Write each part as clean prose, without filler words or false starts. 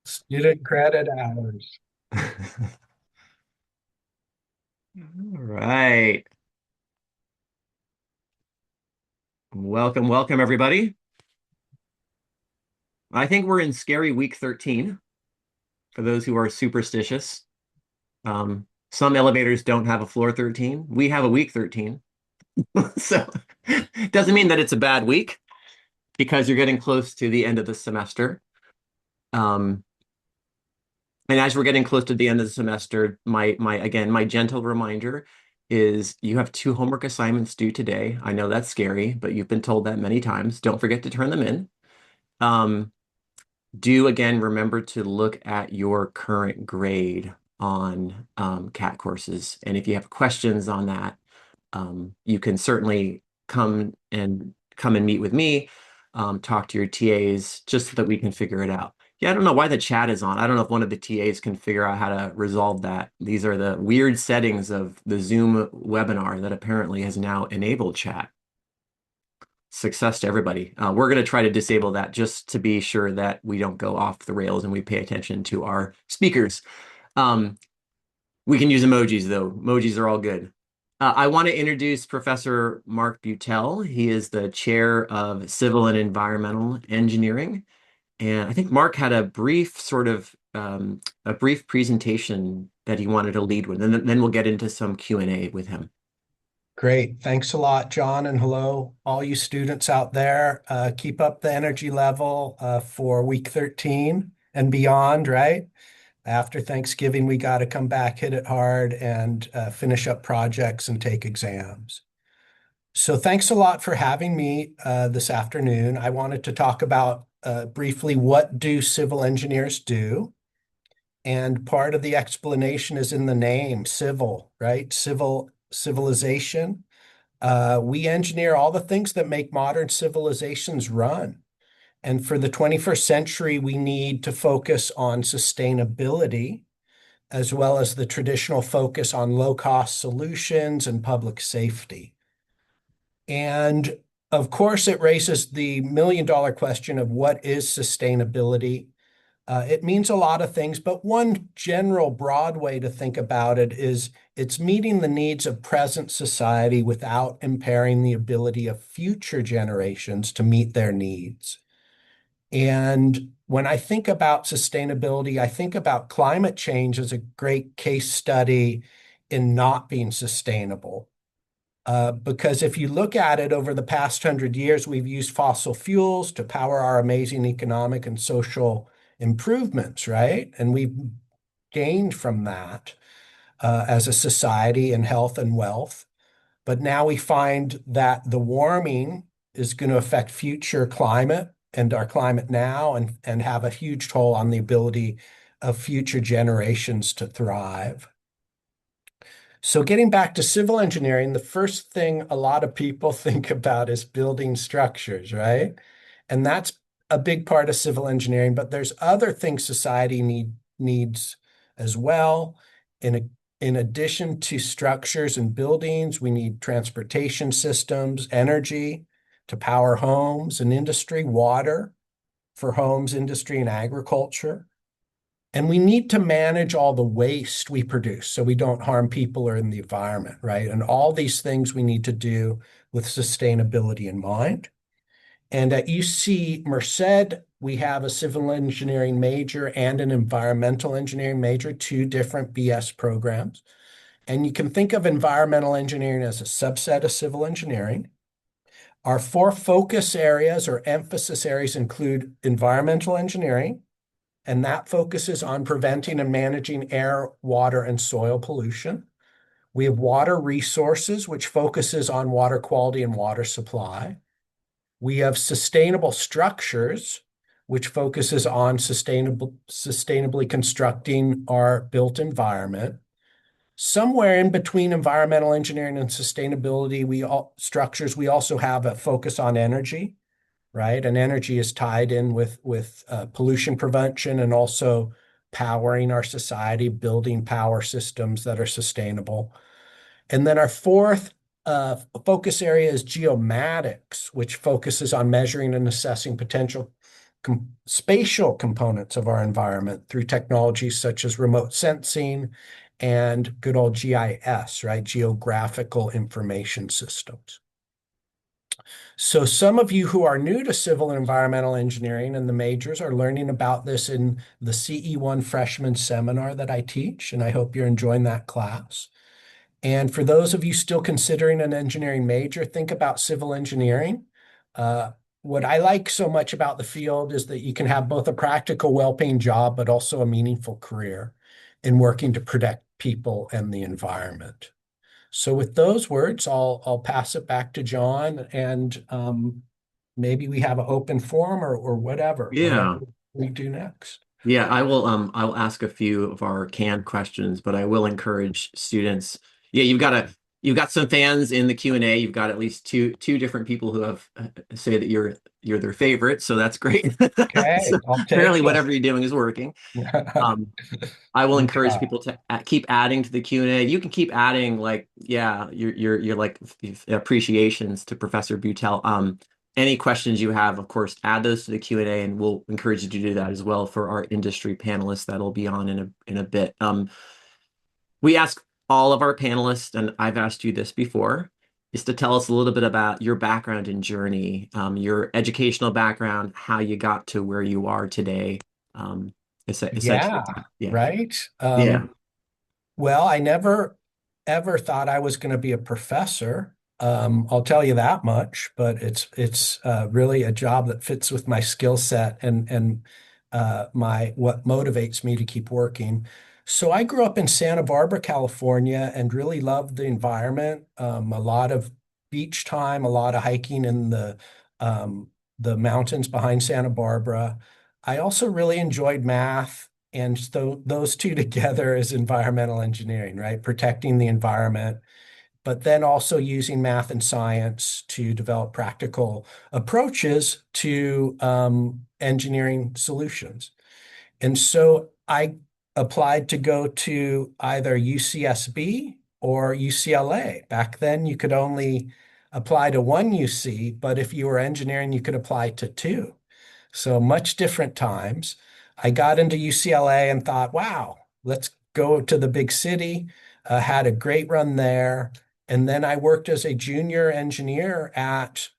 Student credit hours. All right. Welcome, welcome, everybody. I think we're in scary week 13 for those who are superstitious. Some elevators don't have a floor 13. We have a week 13. So it doesn't mean that it's a bad week because you're getting close to the end of the semester. Um, and as we're getting close to the end of the semester, my gentle reminder is you have two homework assignments due today. I know that's scary, but you've been told that many times. Don't forget to turn them in. Um, do again remember to look at your current grade on CAT courses. And if you have questions on that, you can certainly come and meet with me, talk to your TAs just so that we can figure it out. Yeah, I don't know why the chat is on. I don't know if one of the TAs can figure out how to resolve that. These are the weird settings of the Zoom webinar that apparently has now enabled chat. Success to everybody. We're going to try to disable that just to be sure that we don't go off the rails and we pay attention to our speakers. Um, we can use emojis though. Emojis are all good. I want to introduce Professor Mark Butel. He is the chair of Civil and Environmental Engineering. And I think Mark had a brief presentation that he wanted to lead with, and then we'll get into some Q&A with him. Great. Thanks a lot, John. And hello, all you students out there. Keep up the energy level for week 13 and beyond, right? After Thanksgiving, we got to come back, hit it hard, and finish up projects and take exams. So thanks a lot for having me this afternoon. I wanted to talk about briefly what do civil engineers do? And part of the explanation is in the name, civil, right? Civilization. We engineer all the things that make modern civilizations run. And for the 21st century, we need to focus on sustainability as well as the traditional focus on low-cost solutions and public safety. And of course, it raises the million-dollar question of what is sustainability? It means a lot of things, but one general broad way to think about it is it's meeting the needs of present society without impairing the ability of future generations to meet their needs. And when I think about sustainability, I think about climate change as a great case study in not being sustainable. Because if you look at it over the past 100 years, we've used fossil fuels to power our amazing economic and social improvements, right? And we've gained from that as a society in health and wealth. But now we find that the warming is going to affect future climate and our climate now and have a huge toll on the ability of future generations to thrive. So getting back to civil engineering, the first thing a lot of people think about is building structures, right? And that's a big part of civil engineering, but there's other things society needs as well. In addition to structures and buildings, we need transportation systems, energy to power homes and industry, water for homes, industry, and agriculture. And we need to manage all the waste we produce so we don't harm people or in the environment, right? And all these things we need to do with sustainability in mind. And at UC Merced, we have a civil engineering major and an environmental engineering major, two different BS programs. And you can think of environmental engineering as a subset of civil engineering. Our four focus areas or emphasis areas include environmental engineering, and that focuses on preventing and managing air, water, and soil pollution. We have water resources, which focuses on water quality and water supply. We have sustainable structures, which focuses on sustainably constructing our built environment. Somewhere in between environmental engineering and sustainability, structures, we also have a focus on energy, right? And energy is tied in with pollution prevention and also powering our society, building power systems that are sustainable. And then our fourth focus area is geomatics, which focuses on measuring and assessing potential spatial components of our environment through technologies such as remote sensing and good old GIS, right? Geographical Information Systems. So some of you who are new to civil and environmental engineering and the majors are learning about this in the CE1 freshman seminar that I teach, and I hope you're enjoying that class. And for those of you still considering an engineering major, think about civil engineering. Uh, what I like so much about the field is that you can have both a practical, well-paying job, but also a meaningful career in working to protect people and the environment. So with those words, I'll pass it back to John, and maybe we have an open forum or whatever Yeah. we do next. Yeah, I'll ask a few of our canned questions, but I will encourage students. Yeah, you've got some fans in the Q&A. You've got at least two different people who have say that you're their favorite, so that's great. So Okay, I'll apparently take whatever you're doing is working. it. Um, I will encourage Yeah. people to keep adding to the Q&A. You can keep adding like, yeah, your like appreciations to Professor Butel. Any questions you have, of course, add those to the Q&A, and we'll encourage you to do that as well for our industry panelists that'll be on in a bit. We ask all of our panelists, and I've asked you this before, is to tell us a little bit about your background and journey, your educational background, how you got to where you are today. Essentially, Yeah, yeah. right. Yeah. Well, I never ever thought I was going to be a professor. I'll tell you that much, but it's really a job that fits with my skill set and my what motivates me to keep working. So I grew up in Santa Barbara, California, and really loved the environment. A lot of beach time, a lot of hiking in the mountains behind Santa Barbara. I also really enjoyed math. And so those two together is environmental engineering, right? Protecting the environment, but then also using math and science to develop practical approaches to engineering solutions. And so I applied to go to either UCSB or UCLA. Back then, you could only apply to one UC, but if you were engineering, you could apply to two. So much different times. I got into UCLA and thought, wow, let's go to the big city. Had a great run there. And then I worked as a junior engineer at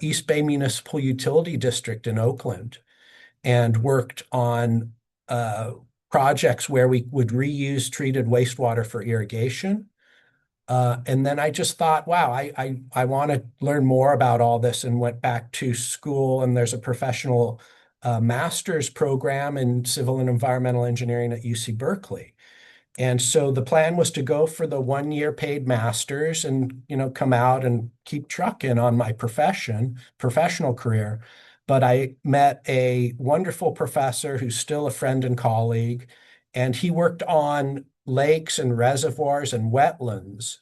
East Bay Municipal Utility District in Oakland and worked on uh, projects where we would reuse treated wastewater for irrigation. And then I just thought, wow, I want to learn more about all this and went back to school. And there's a professional master's program in civil and environmental engineering at UC Berkeley. And so the plan was to go for the 1 year paid master's and, come out and keep trucking on my professional career. But I met a wonderful professor who's still a friend and colleague, and he worked on lakes and reservoirs and wetlands.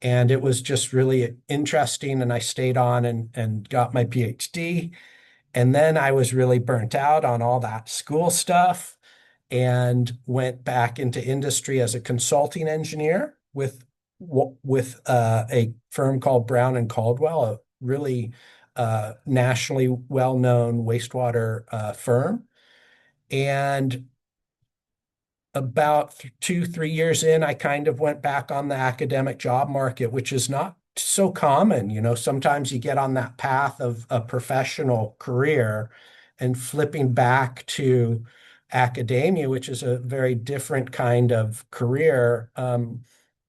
And it was just really interesting. And I stayed on and got my PhD. And then I was really burnt out on all that school stuff and went back into industry as a consulting engineer with a firm called Brown and Caldwell, a really nationally well-known wastewater firm. And about 2, 3 years in, I kind of went back on the academic job market, which is not so common. Sometimes you get on that path of a professional career and flipping back to academia, which is a very different kind of career,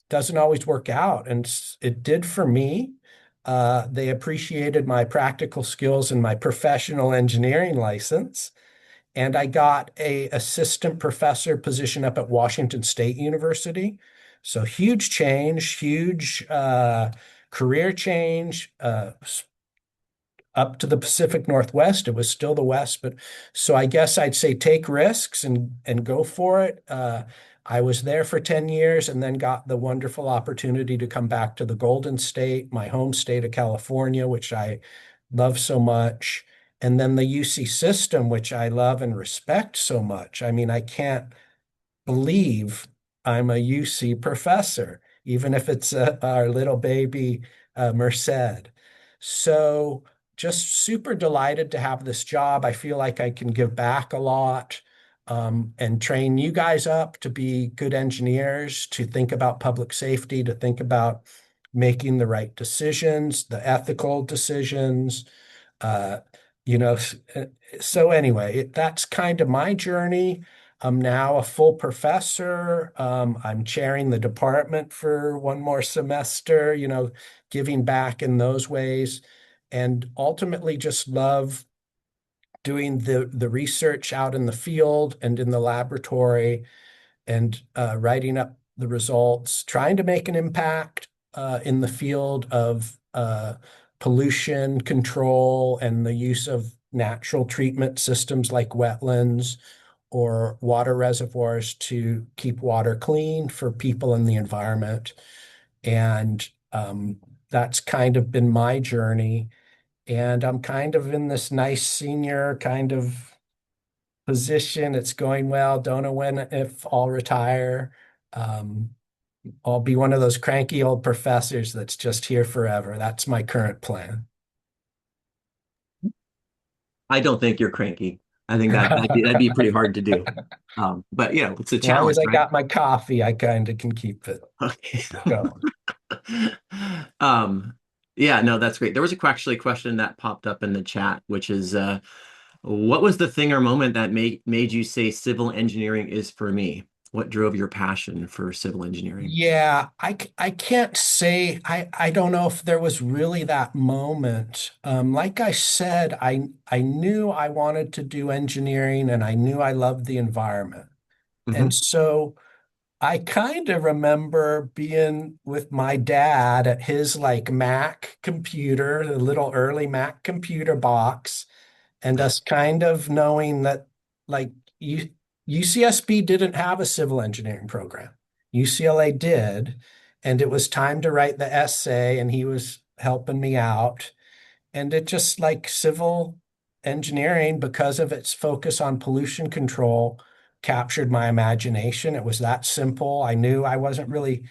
doesn't always work out. And it did for me. They appreciated my practical skills and my professional engineering license. And I got a assistant professor position up at Washington State University. So huge change, huge career change, up to the Pacific Northwest. It was still the West, but so I guess I'd say take risks and go for it. I was there for 10 years and then got the wonderful opportunity to come back to the Golden State, my home state of California, which I love so much. And then the UC system, which I love and respect so much. I mean, I can't believe I'm a UC professor, even if it's our little baby Merced. So just super delighted to have this job. I feel like I can give back a lot, and train you guys up to be good engineers, to think about public safety, to think about making the right decisions, the ethical decisions. Uh, you know, so anyway, that's kind of my journey. I'm now a full professor. I'm chairing the department for one more semester, giving back in those ways, and ultimately just love doing the research out in the field and in the laboratory, and writing up the results, trying to make an impact in the field of pollution control and the use of natural treatment systems like wetlands or water reservoirs to keep water clean for people and the environment. And that's kind of been my journey. And I'm kind of in this nice senior kind of position. It's going well. Don't know when, if I'll retire. Um, I'll be one of those cranky old professors that's just here forever. That's my current plan. I don't think you're cranky. I think that'd be pretty hard to do. But it's a As long as challenge, I right? got my coffee, I kind of can keep it Okay. going. Um, yeah, no, that's great. There was actually a question that popped up in the chat, which is, what was the thing or moment that made you say civil engineering is for me? What drove your passion for civil engineering? Yeah, I can't say, I don't know if there was really that moment. Like I said, I knew I wanted to do engineering and I knew I loved the environment. And Hmm. so I kind of remember being with my dad at his like Mac computer, the little early Mac computer box, and us kind of knowing that like U UCSB didn't have a civil engineering program. UCLA did, and it was time to write the essay, and he was helping me out. And it just like civil engineering, because of its focus on pollution control, captured my imagination. It was that simple. I knew I wasn't really,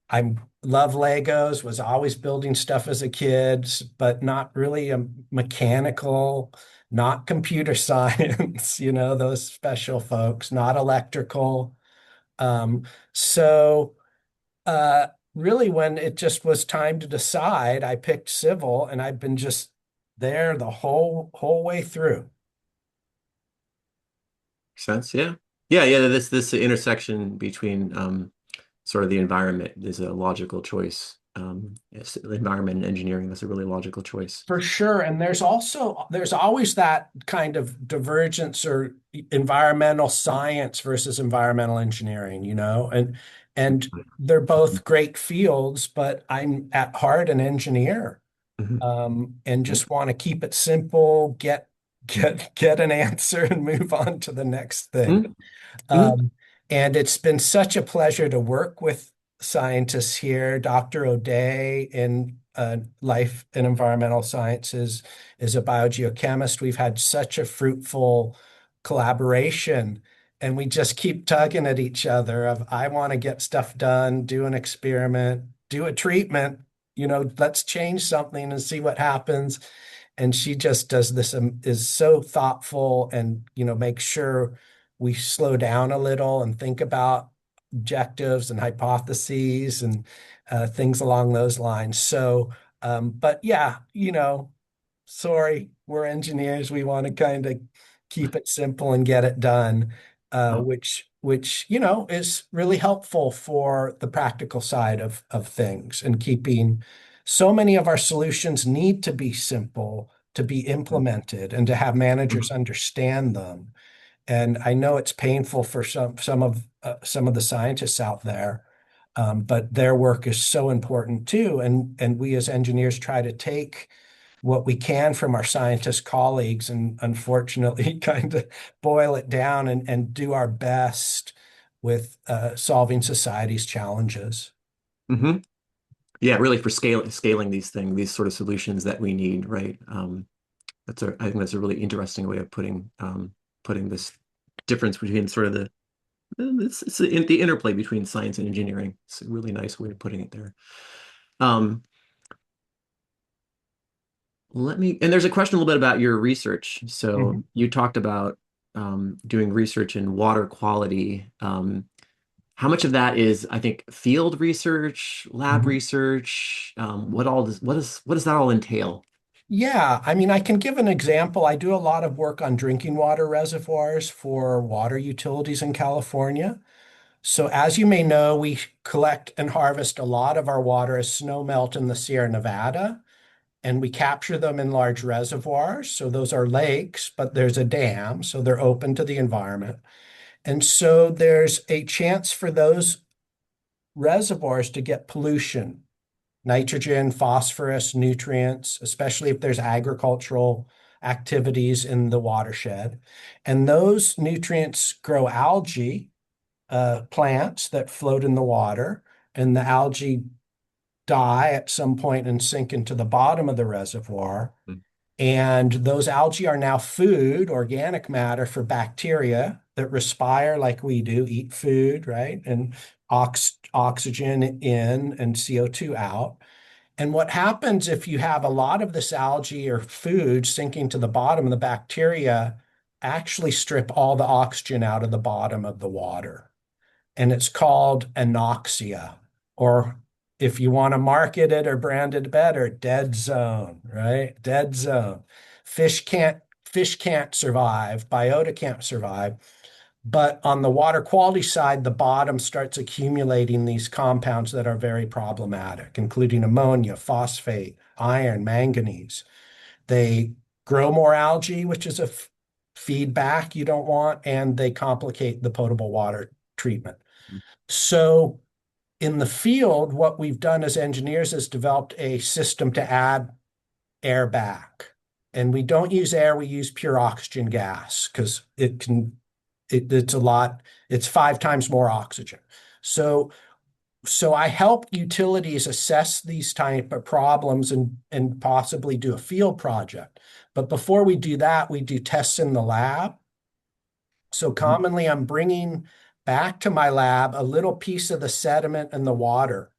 I love Legos, was always building stuff as a kid, but not really a mechanical, not computer science, those special folks, not electrical. Um, so uh, really, when it just was time to decide, I picked civil, and I've been just there the whole way through. Sense, yeah. Yeah. This intersection between sort of the environment is a logical choice. The environment and engineering, that's a really logical choice. For sure. And there's always that kind of divergence, or environmental science versus environmental engineering, and they're both great fields, but I'm at heart an engineer, Mhm. and just want to keep it simple, get an answer and move on to the next thing. Mhm. Mhm. Um, and it's been such a pleasure to work with scientists here. Dr. O'Day in life and environmental sciences is a biogeochemist. We've had such a fruitful collaboration, and we just keep tugging at each other of, I want to get stuff done, do an experiment, do a treatment, let's change something and see what happens. And she just does this, is so thoughtful, and makes sure we slow down a little and think about objectives and hypotheses and things along those lines. So but yeah, sorry, we're engineers, we want to kind of keep it simple and get it done, Oh. which is really helpful for the practical side of things, and keeping, so many of our solutions need to be simple to be implemented and to have managers understand them. And I know it's painful for some of the scientists out there, but their work is so important too. And we as engineers try to take what we can from our scientist colleagues, and unfortunately kind of boil it down, and do our best with solving society's challenges. Hmm. Yeah, really for scaling these sort of solutions that we need, right? I think that's a really interesting way of putting this difference between sort of the interplay between science and engineering. It's a really nice way of putting it there. Um, and there's a question a little bit about your research. So Mhm. you talked about doing research in water quality. How much of that is, I think, field research, lab Mhm. research? What does that all entail? Yeah, I mean, I can give an example. I do a lot of work on drinking water reservoirs for water utilities in California. So, as you may know, we collect and harvest a lot of our water as snow melt in the Sierra Nevada, and we capture them in large reservoirs. So, those are lakes, but there's a dam, so they're open to the environment. And so, there's a chance for those reservoirs to get pollution, nitrogen, phosphorus, nutrients, especially if there's agricultural activities in the watershed. And those nutrients grow algae, plants that float in the water, and the algae die at some point and sink into the bottom of the reservoir. And those algae are now food, organic matter for bacteria that respire like we do, eat food, right? And oxygen in and CO2 out. And what happens if you have a lot of this algae or food sinking to the bottom, of the bacteria actually strip all the oxygen out of the bottom of the water. And it's called anoxia, or if you want to market it or brand it better, dead zone, right? Dead zone. Fish can't survive, biota can't survive. But on the water quality side, the bottom starts accumulating these compounds that are very problematic, including ammonia, phosphate, iron, manganese. They grow more algae, which is a feedback you don't want, and they complicate the potable water treatment. So in the field, what we've done as engineers is developed a system to add air back. And we don't use air, we use pure oxygen gas because it's a lot, it's 5 times more oxygen. So so I help utilities assess these type of problems and possibly do a field project. But before we do that, we do tests in the lab. So Mhm. commonly I'm bringing back to my lab a little piece of the sediment and the water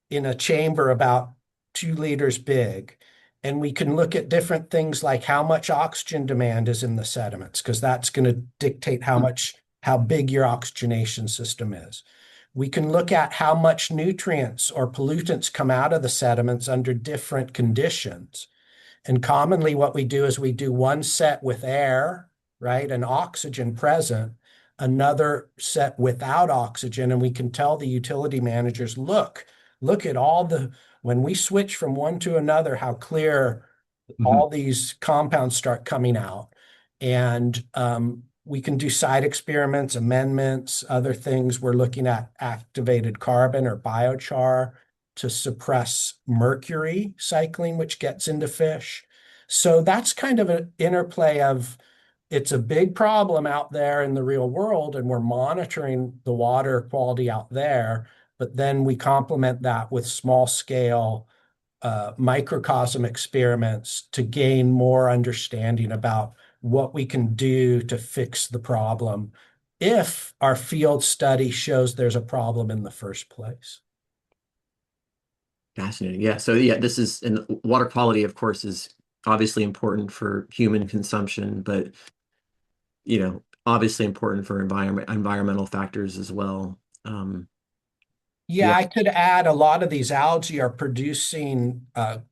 in a chamber about 2 liters big. And we can look at different things like how much oxygen demand is in the sediments, because that's going to dictate how big your oxygenation system is. We can look at how much nutrients or pollutants come out of the sediments under different conditions. And commonly, what we do is we do one set with air, right, and oxygen present, another set without oxygen. And we can tell the utility managers, look at when we switch from one to another, how clear Mhm. all these compounds start coming out. And we can do side experiments, amendments, other things. We're looking at activated carbon or biochar to suppress mercury cycling, which gets into fish. So that's kind of an interplay of it's a big problem out there in the real world, and we're monitoring the water quality out there. But then we complement that with small scale microcosm experiments to gain more understanding about what we can do to fix the problem if our field study shows there's a problem in the first place. Fascinating. Yeah. So yeah, this is and water quality, of course, is obviously important for human consumption, but obviously important for environmental factors as well. Yeah, Yeah. I could add a lot of these algae are producing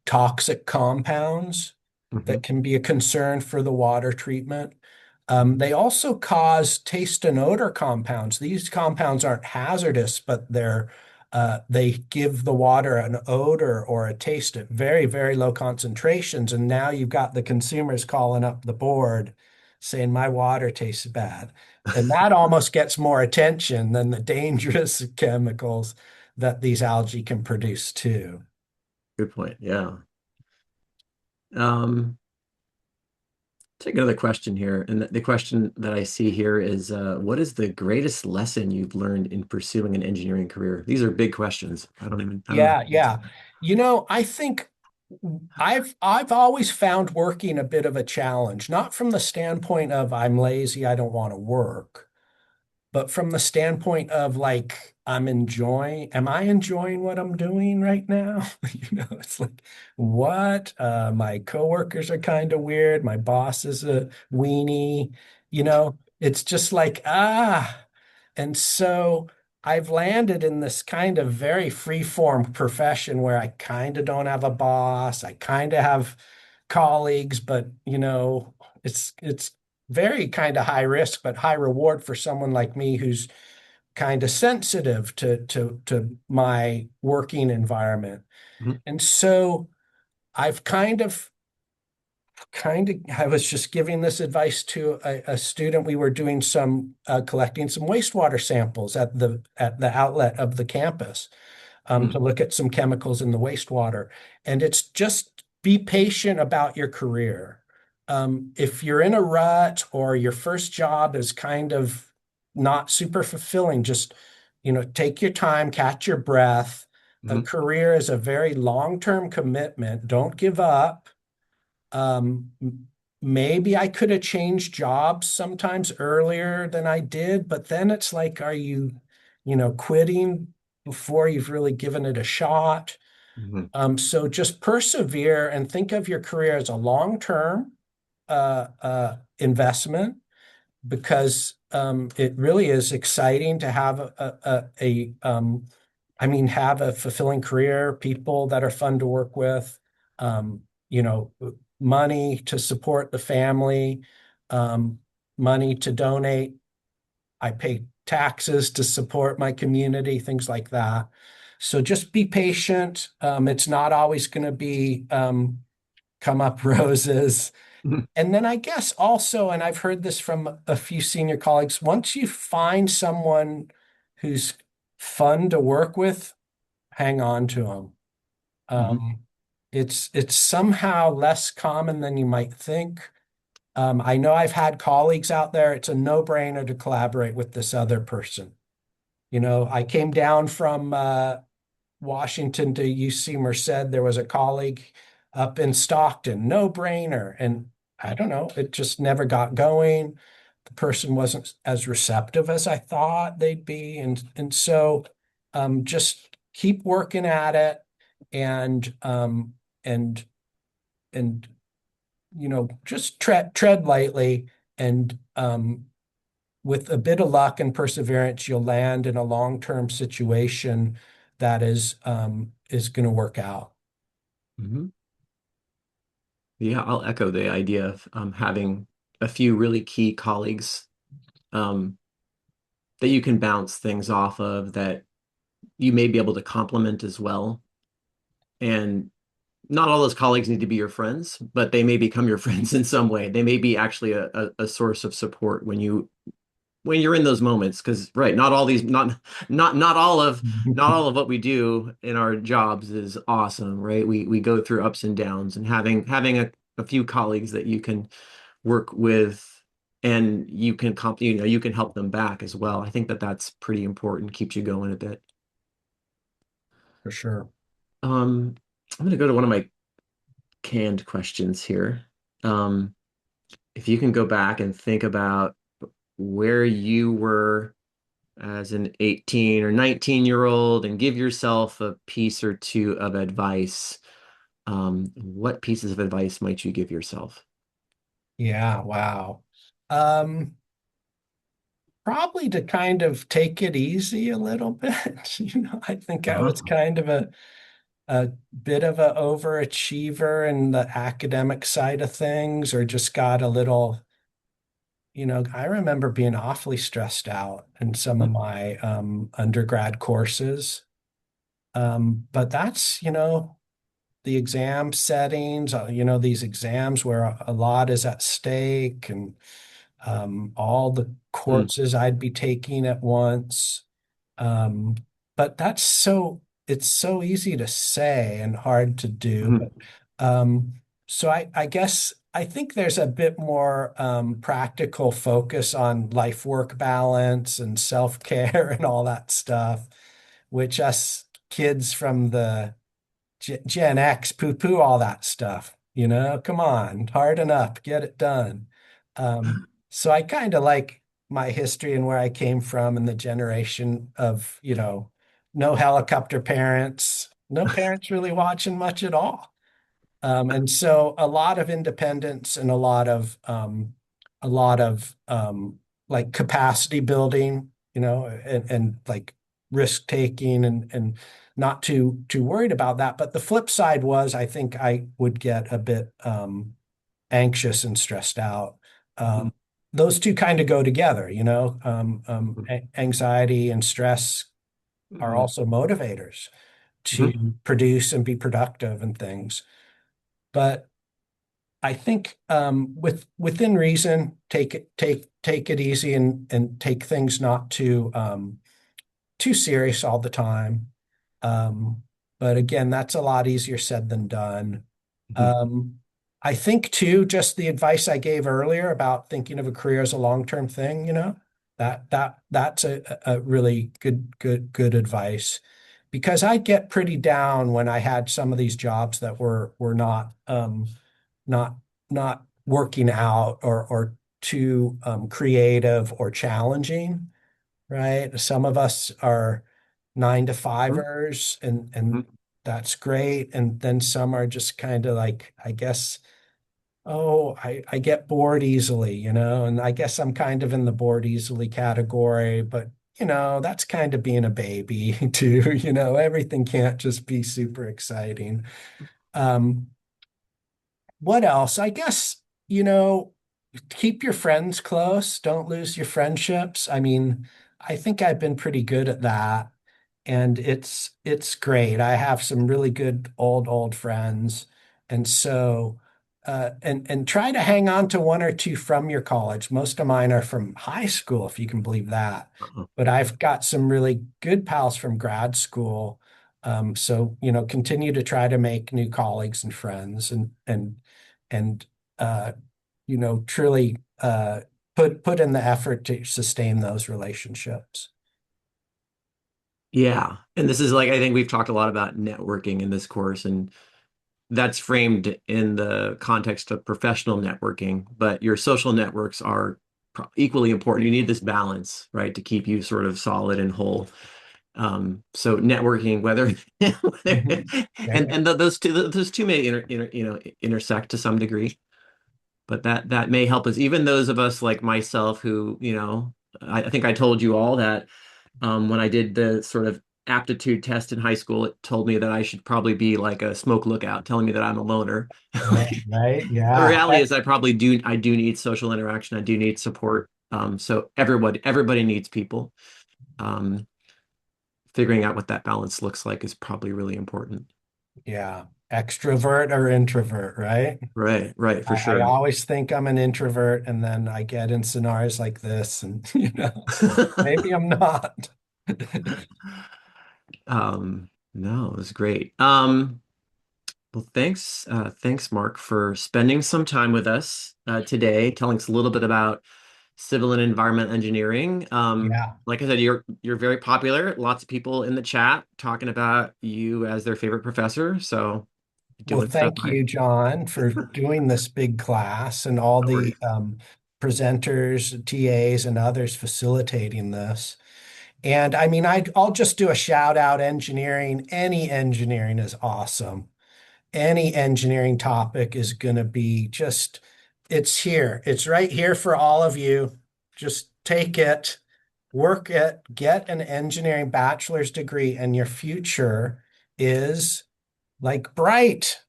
toxic compounds Mhm. that can be a concern for the water treatment. They also cause taste and odor compounds. These compounds aren't hazardous, but they give the water an odor or a taste at very, very low concentrations. And now you've got the consumers calling up the board saying, my water tastes bad. And that almost gets more attention than the dangerous chemicals that these algae can produce too. Good point. Yeah. Um, Take another question here. And the question that I see here is, what is the greatest lesson you've learned in pursuing an engineering career? These are big questions. I don't know. Yeah, yeah. I think I've always found working a bit of a challenge, not from the standpoint of I'm lazy, I don't want to work, But from the standpoint of like, am I enjoying what I'm doing right now? It's like, what? My coworkers are kind of weird. My boss is a weenie, it's just like, ah. And so I've landed in this kind of very free-form profession where I kind of don't have a boss. I kind of have colleagues, but it's very kind of high risk, but high reward for someone like me who's kind of sensitive to my working environment. Mhm. And so I've I was just giving this advice to a student. We were doing some collecting some wastewater samples at the outlet of the campus to Mhm. look at some chemicals in the wastewater. And it's just be patient about your career. If you're in a rut or your first job is kind of not super fulfilling, just take your time, catch your breath. A Mhm. career is a very long-term commitment. Don't give up. Um, Maybe I could have changed jobs sometimes earlier than I did, but then it's like, are you, quitting before you've really given it a shot? Mhm. So just persevere and think of your career as a long-term investment because it really is exciting to have have a fulfilling career, people that are fun to work with, um, you know, money to support the family, um, money to donate. I pay taxes to support my community, things like that. So just be patient. It's not always going to be come up roses. Mhm. And then I guess also, and I've heard this from a few senior colleagues, once you find someone who's fun to work with, hang on to them. Mhm. Um, it's somehow less common than you might think. I know I've had colleagues out there. It's a no-brainer to collaborate with this other person. I came down from Washington to UC Merced. There was a colleague up in Stockton, no brainer. And I don't know, it just never got going. The person wasn't as receptive as I thought they'd be. And so just keep working at it and and and just tread lightly and with a bit of luck and perseverance, you'll land in a long-term situation that is going to work out Mhm. Yeah, I'll echo the idea of having a few really key colleagues um, that you can bounce things off of that you may be able to complement as well. And not all those colleagues need to be your friends, but they may become your friends in some way. They may be actually a source of support when you're in those moments. Because right, not all these not all of what we do in our jobs is awesome, right? We go through ups and downs, and having a few colleagues that you can work with and you can help them back as well. I think that that's pretty important, keeps you going a bit. for sure. I'm gonna go to one of my canned questions here. Um, if you can go back and think about where you were as an 18 or 19-year-old and give yourself a piece or two of advice, what pieces of advice might you give yourself? Yeah, wow. Um, Probably to kind of take it easy a little bit. I think I was Uh-huh. kind of a bit of a overachiever in the academic side of things, or just got a little, I remember being awfully stressed out in some of my undergrad courses. But that's, the exam settings, these exams where a lot is at stake and all the Mm, courses I'd be taking at once. Um, but it's so easy to say and hard to do. mhm, But so I guess I think there's a bit more practical focus on life work balance and self-care and all that stuff, which us kids from the Gen X poo-poo all that stuff. Come on, harden up, get it done. So I kind of like my history and where I came from and the generation of, no helicopter parents, no parents really watching much at all. And so a lot of independence and a lot of like capacity building, and like risk taking and not too worried about that. But the flip side was I think I would get a bit anxious and stressed out. Mhm. Um, those two kind of go together, anxiety and stress are Mhm. also motivators Mhm. to produce and be productive and things. But I think within reason, take it easy and take things not too serious all the time. Um, but again, that's a lot easier said than done. Mhm. Um, I think too, just the advice I gave earlier about thinking of a career as a long-term thing, that's a really good advice because I get pretty down when I had some of these jobs that were not not working out or too creative or challenging, right? Some of us are nine to Mhm. fivers and Mhm. that's great. And then some are just kind of like, I guess, oh, I get bored easily, and I guess I'm kind of in the bored easily category, but that's kind of being a baby too, everything can't just be super exciting. Um, what else? I guess, keep your friends close. Don't lose your friendships. I mean, I think I've been pretty good at that. And it's great. I have some really good old friends. And so and try to hang on to one or two from your college. Most of mine are from high school, if you can believe that. Uh-huh. But I've got some really good pals from grad school. So, continue to try to make new colleagues and friends and uh, truly put in the effort to sustain those relationships. Yeah. And this is like, I think we've talked a lot about networking in this course, and that's framed in the context of professional networking, but your social networks are equally important. You need this balance, right, to keep you sort of solid and whole. So networking, whether, Mhm. and those two may intersect to some degree, but that may help us. Even those of us like myself who, I think I told you all that when I did the sort of aptitude test in high school, it told me that I should probably be like a smoke lookout, telling me that I'm a loner. Yeah, right. The Yeah. reality is I do need social interaction. I do need support. So everybody needs people. Um, Figuring out what that balance looks like is probably really important. Yeah. Extrovert or introvert, right? Right, right, for I sure. always think I'm an introvert and then I get in scenarios like this and maybe I'm not. No, it was great. Well, thanks, Mark, for spending some time with us today, telling us a little bit about civil and environment engineering. Yeah. Like I said, you're very popular. Lots of people in the chat talking about you as their favorite professor. So Well, doing stuff thank right. you, John, for doing this big class and all No the worries. presenters, TAs, and others facilitating this. And I mean, I'll just do a shout out engineering. Any engineering is awesome. Any engineering topic is going to be just, it's here. It's right here for all of you. Just take it, work it, get an engineering bachelor's degree, and your future is like bright,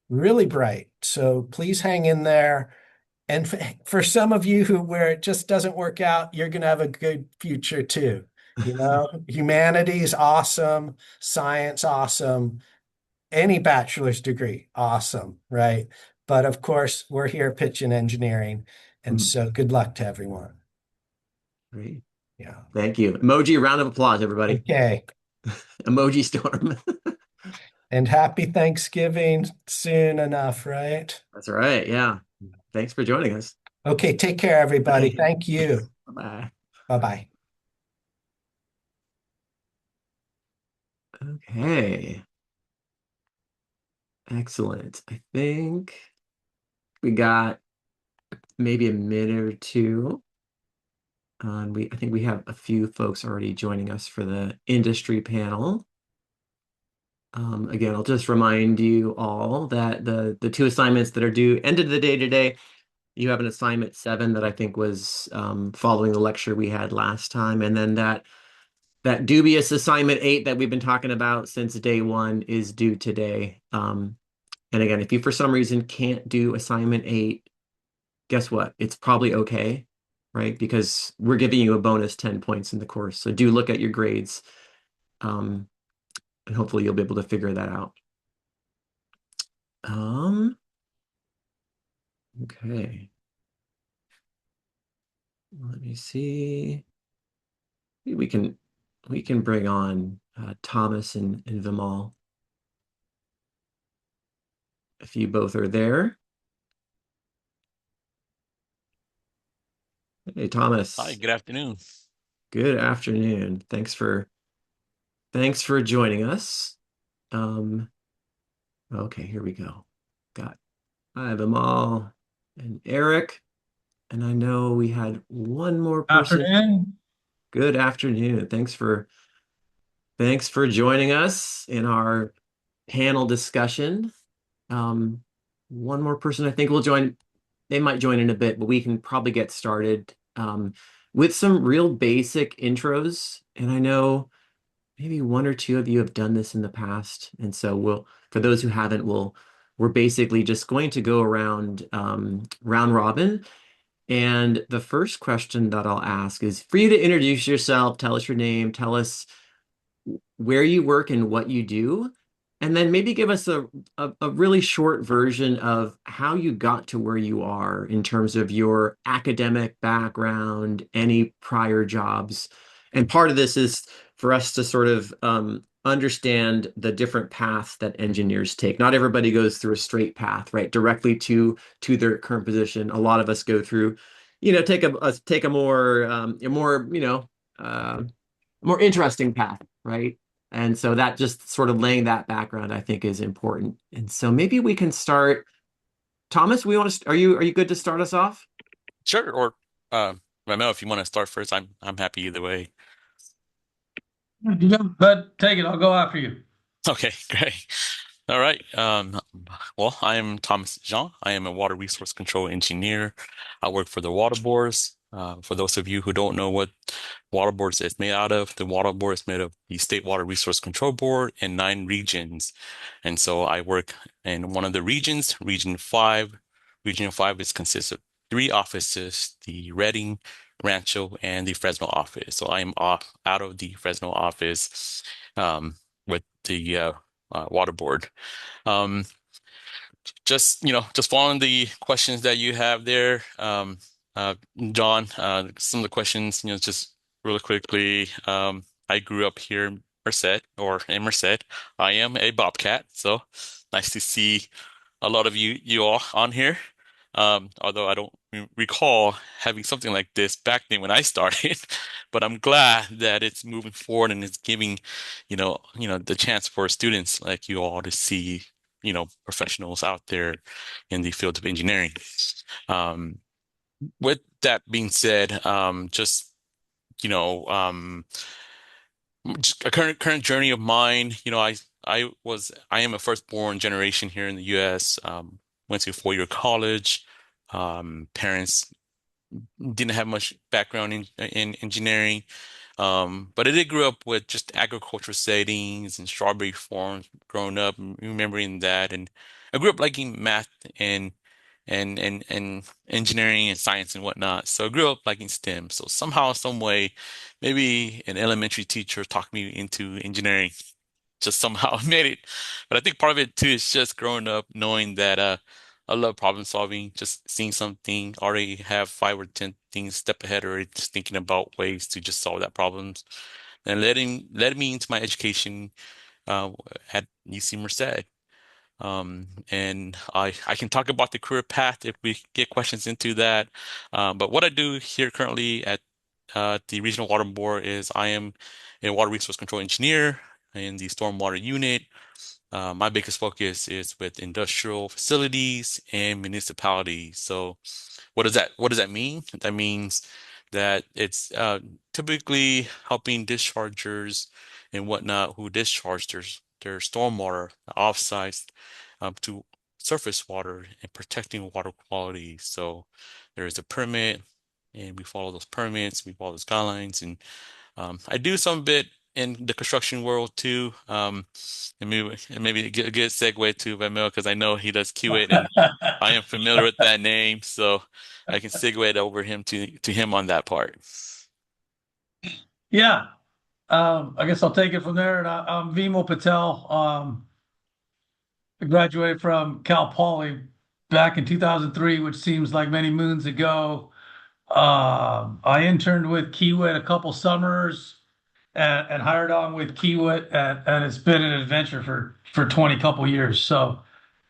really bright. So please hang in there. And for some of you where it just doesn't work out, you're going to have a good future too. Humanities, awesome. Science, awesome. Any bachelor's degree, awesome, right? But of course, we're here pitching engineering. And Mhm. so good luck to everyone. Great. Yeah. Thank you. Emoji round of applause, everybody. Okay. Emoji storm. And happy Thanksgiving soon enough, right? That's right. Yeah. Thanks for joining us. Okay. Take care, everybody. Bye. Thank you. Bye. Bye bye. Okay. Excellent. I think we got maybe a minute or two. And I think we have a few folks already joining us for the industry panel. Again, I'll just remind you all that the two assignments that are due end of the day today. You have an assignment 7 that I think was following the lecture we had last time, and then that dubious assignment 8 that we've been talking about since day 1 is due today. And again, if you for some reason can't do assignment 8, guess what? It's probably okay, right? Because we're giving you a bonus 10 points in the course. So do look at your grades, um, and hopefully you'll be able to figure that out. Um, okay. Let me see. We can we can bring on Thomas and Vimal if you both are there. Hey Hi, Thomas, good afternoon. good afternoon. Thanks for joining us. Um, okay, here we go. Got I have Vimal and Eric, and I know we had one more person. Afternoon. Good afternoon. Thanks for joining us in our panel discussion. Um, one more person I think will join. They might join in a bit, but we can probably get started with some real basic intros. And I know maybe one or two of you have done this in the past, and so for those who haven't, we're basically just going to go around round robin. And the first question that I'll ask is for you to introduce yourself, tell us your name, tell us where you work and what you do, and then maybe give us a really short version of how you got to where you are in terms of your academic background, any prior jobs. And part of this is for us to sort of understand the different paths that engineers take. Not everybody goes through a straight path, right? Directly to their current position. A lot of us go through, take a more, more interesting path, right? And so that just sort of laying that background, I think, is important. And so maybe we can start. Thomas, we want to, are you good to start us off? Sure, or Ramel, if you want to start first, I'm happy either way. Yeah, but take it. I'll go after you. Okay, great. All right. Well, I am Thomas Jean. I am a water resource control engineer. I work for the water boards. For those of you who don't know what water boards is made out of, the water board is made of the State Water Resource Control Board in 9 regions. And so I work in one of the regions, Region 5. Region 5 is consists of 3 offices, the Reading, Rancho, and the Fresno office. So I am out of the Fresno office with the water board. Um, just following the questions that you have there, uh, John, some of the questions, just really quickly. I grew up here in Merced. I am a Bobcat, so nice to see a lot of you all on here. Although I don't recall having something like this back then when I started, but I'm glad that it's moving forward and it's giving, the chance for students like you all to see, professionals out there in the field of engineering. Um, with that being said, you know, um, just a current journey of mine. I am a firstborn generation here in the U.S. Went to a 4-year college. Parents didn't have much background in engineering, but I did grow up with just agricultural settings and strawberry farms growing up, and remembering that. And I grew up liking math and and engineering and science and whatnot. So I grew up liking STEM. So somehow, some way, maybe an elementary teacher talked me into engineering. Just somehow made it. But I think part of it too is just growing up knowing that I love problem solving, just seeing something, already have 5 or 10 things step ahead, or just thinking about ways to just solve that problems. And led me into my education uh, at UC Merced. And I can talk about the career path if we get questions into that. But what I do here currently at the Regional Water Board is I am a water resource control engineer in the stormwater unit. My biggest focus is with industrial facilities and municipalities. So what does that mean? That means that it's typically helping dischargers and whatnot who discharge their stormwater offsites to surface water and protecting water quality. So there is a permit, and we follow those permits, we follow those guidelines, and I do some bit in the construction world too. And maybe a good segue to Vamil because I know he does QA and I am familiar with that name, so I can segue it over him to him on that part. Yeah. I guess I'll take it from there. And I'm Vimal Patel. I graduated from Cal Poly back in 2003, which seems like many moons ago. I interned with Kiewit a couple summers and hired on with Kiewit, and it's been an adventure for 20 couple years. So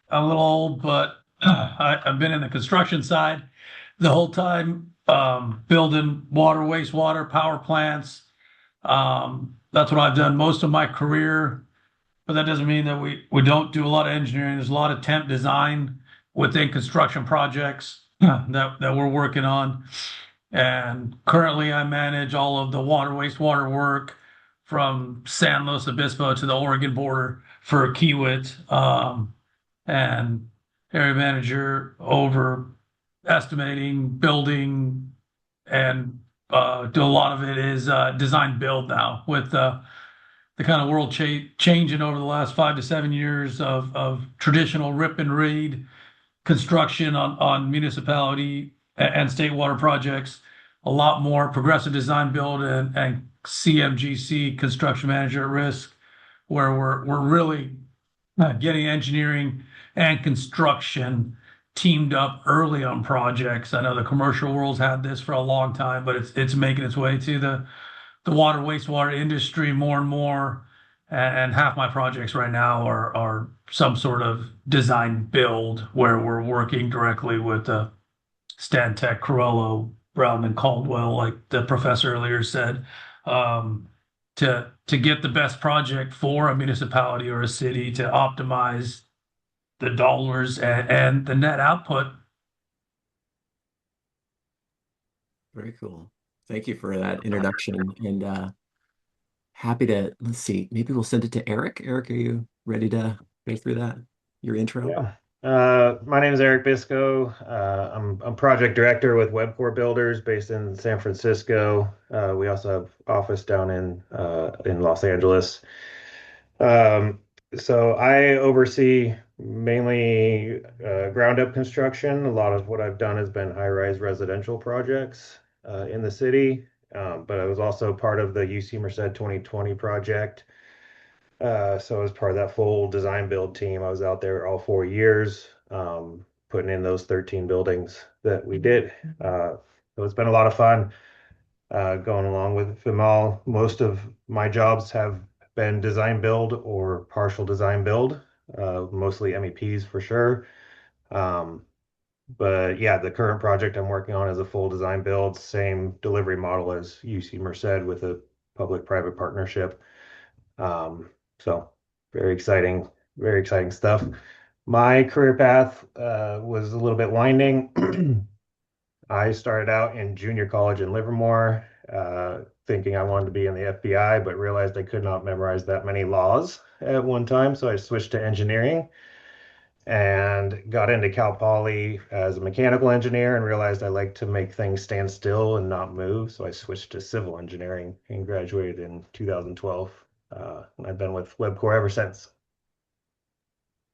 I'm a little old, but I've been in the construction side the whole time, building water, wastewater, power plants. That's what I've done most of my career, but that doesn't mean that we don't do a lot of engineering. There's a lot of temp design within construction projects that we're working on. And currently, I manage all of the water, wastewater work from San Luis Obispo to the Oregon border for Kiewit, and area manager over estimating, building, and do a lot of it is design build now with the kind of world changing over the last 5 to 7 years of traditional rip and read construction on municipality and state water projects, a lot more progressive design build and CMGC construction manager at risk, where we're really getting engineering and construction teamed up early on projects. I know the commercial world's had this for a long time, but it's making its way to the water wastewater industry more and more. And half my projects right now are some sort of design build where we're working directly with Stantec, Corello, Brown, and Caldwell, like the professor earlier said, um, to get the best project for a municipality or a city to optimize the dollars and the net output. Very cool. Thank you for that introduction. And happy to, let's see, maybe we'll send it to Eric. Eric, are you ready to go through that? Your intro? Yeah. My name is Eric Bisco. I'm project director with Webcore Builders based in San Francisco. We also have office down in Los Angeles. Um, so I oversee mainly ground up construction. A lot of what I've done has been high-rise residential projects in the city. But I was also part of the UC Merced 2020 project. So as part of that full design build team, I was out there all 4 years, putting in those 13 buildings that we did. So it's been a lot of fun going along with FIMAL. Most of my jobs have been design build or partial design build, mostly MEPs for sure. But yeah, the current project I'm working on is a full design build, same delivery model as UC Merced with a public-private partnership. So very exciting stuff. My career path was a little bit winding. I started out in junior college in Livermore, thinking I wanted to be in the FBI, but realized I could not memorize that many laws at one time. So I switched to engineering and got into Cal Poly as a mechanical engineer and realized I like to make things stand still and not move. So I switched to civil engineering and graduated in 2012. And I've been with Webcore ever since.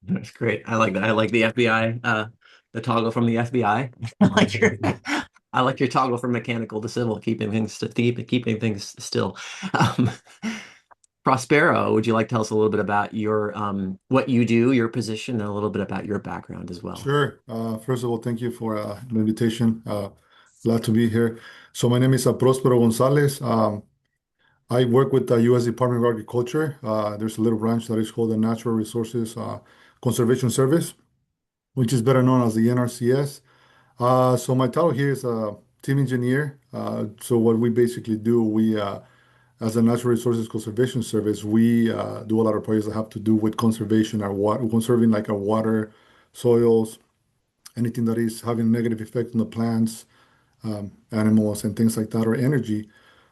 That's great. I like that. I like the FBI, the toggle from the FBI. I like your, I like your toggle from mechanical to civil, keeping things keeping things still. Um, Prospero, would you like to tell us a little bit about your what you do, your position, and a little bit about your background as well? Sure. First of all, thank you for the invitation. Glad to be here. So my name is Prospero Gonzalez. I work with the U.S. Department of Agriculture. There's a little branch that is called the Natural Resources Conservation Service, which is better known as the NRCS. So my title here is team engineer. So what we basically do, as a Natural Resources Conservation Service, we do a lot of projects that have to do with conservation, our water, conserving like our water, soils, anything that is having a negative effect on the plants, animals and things like that, or energy.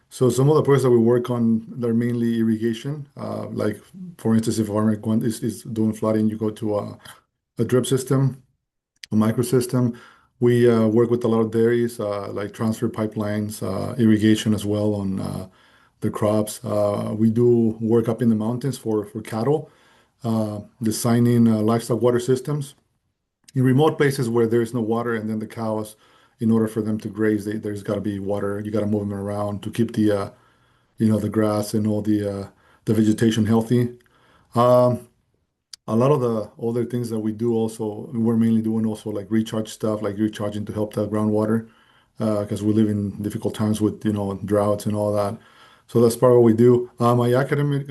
So some of the projects that we work on, they're mainly irrigation. Like for instance, if farmer is doing flooding, you go to a drip system, a microsystem. We work with a lot of dairies, like transfer pipelines, irrigation as well on the crops. We do work up in the mountains for cattle, designing livestock water systems in remote places where there's no water, and then the cows, in order for them to graze, there's got to be water. You got to move them around to keep the grass and all the vegetation healthy. Um, a lot of the other things that we do also, we're mainly doing also like recharge stuff, like recharging to help the groundwater, because we live in difficult times with, droughts and all that. So that's part of what we do. My academic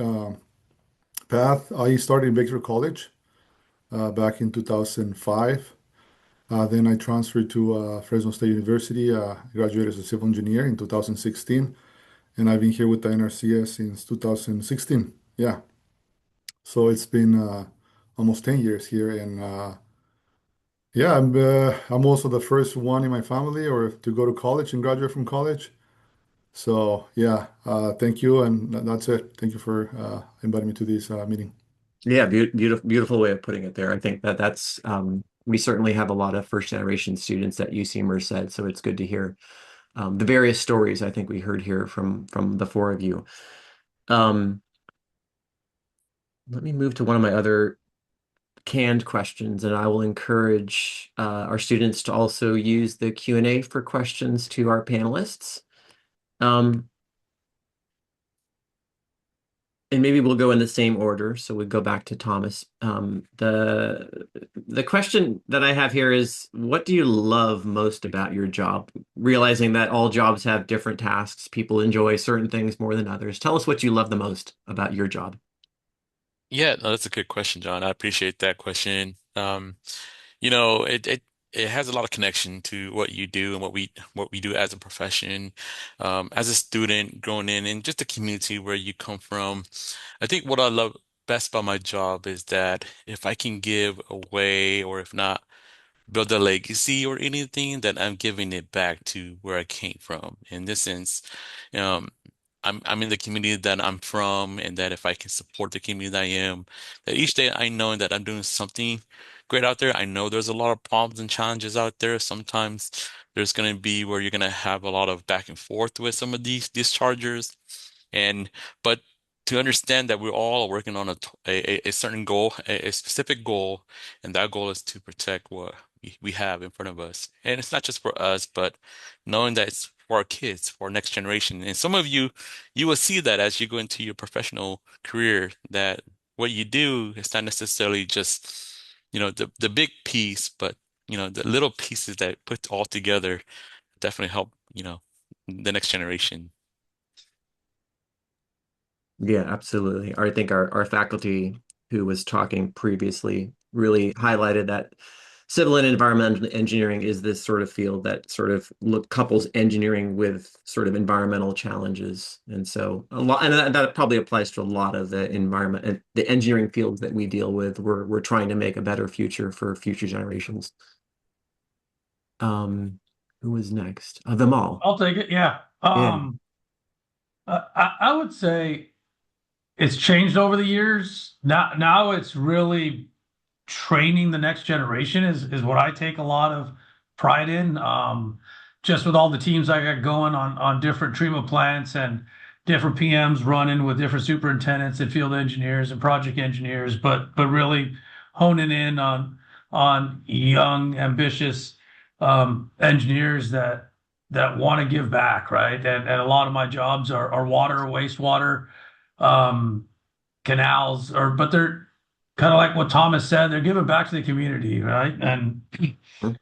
path, I started in Bakersfield College back in 2005. Then I transferred to Fresno State University, graduated as a civil engineer in 2016, and I've been here with the NRCS since 2016. Yeah. So it's been almost 10 years here, and yeah, I'm also the first one in my family or to go to college and graduate from college. So yeah, thank you, and that's it. Thank you for inviting me to this meeting. Yeah, beautiful way of putting it there. I think that's we certainly have a lot of first generation students at UC Merced, so it's good to hear the various stories I think we heard here from the four of you. Um, let me move to one of my other canned questions, and I will encourage our students to also use the Q&A for questions to our panelists. And maybe we'll go in the same order. So we go back to Thomas. The question that I have here is, what do you love most about your job? Realizing that all jobs have different tasks, people enjoy certain things more than others. Tell us what you love the most about your job. Yeah, no, that's a good question, John. I appreciate that question. You know, it has a lot of connection to what you do and what we do as a profession, as a student growing in, and just the community where you come from. I think what I love best about my job is that if I can give away, or if not build a legacy or anything, that I'm giving it back to where I came from. In this sense, um, I'm in the community that I'm from, and that if I can support the community that I am, that each day I know that I'm doing something great out there. I know there's a lot of problems and challenges out there. Sometimes there's going to be where you're going to have a lot of back and forth with some of these chargers, and but to understand that we're all working on a certain goal, a specific goal, and that goal is to protect what we have in front of us. And it's not just for us, but knowing that it's for our kids, for our next generation. And some of you will see that as you go into your professional career, that what you do is not necessarily just, the big piece, but the little pieces that put all together definitely help, the next generation. Yeah, absolutely. I think our faculty who was talking previously really highlighted that civil and environmental engineering is this sort of field that sort of couples engineering with sort of environmental challenges. And so a lot, and that probably applies to a lot of the environment and the engineering fields that we deal with. We're trying to make a better future for future generations. Who was next? Them all. I'll take it. Yeah. Yeah. I would say it's changed over the years. Now it's really training the next generation is what I take a lot of pride in. Just with all the teams I got going on different treatment plants and different PMs running with different superintendents and field engineers and project engineers, but really honing in on young, ambitious engineers that want to give back, right? And a lot of my jobs are water, wastewater, um, canals, but they're kind of like what Thomas said, they're giving back to the community, right? And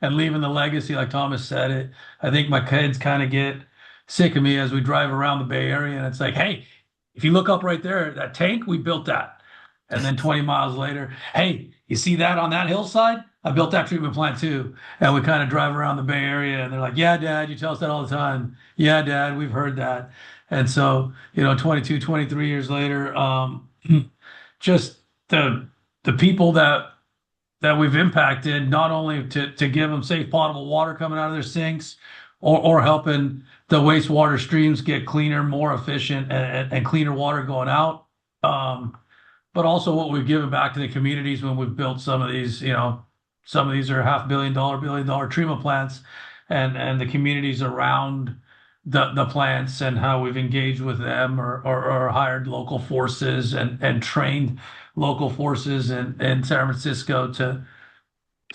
leaving the legacy, like Thomas said it. I think my kids kind of get sick of me as we drive around the Bay Area, and it's like, hey, if you look up right there, that tank, we built that. And then 20 miles later, hey, you see that on that hillside? I built that treatment plant too. And we kind of drive around the Bay Area, and they're like, yeah, Dad, you tell us that all the time. Yeah, Dad, we've heard that. And so, 22, 23 years later, just the people that we've impacted, not only to give them safe potable water coming out of their sinks, or helping the wastewater streams get cleaner, more efficient, and cleaner water going out. But also what we've given back to the communities when we've built some of these, some of these are $500 million, $1 billion treatment plants, and the communities around the plants and how we've engaged with them or hired local forces and trained local forces in San Francisco to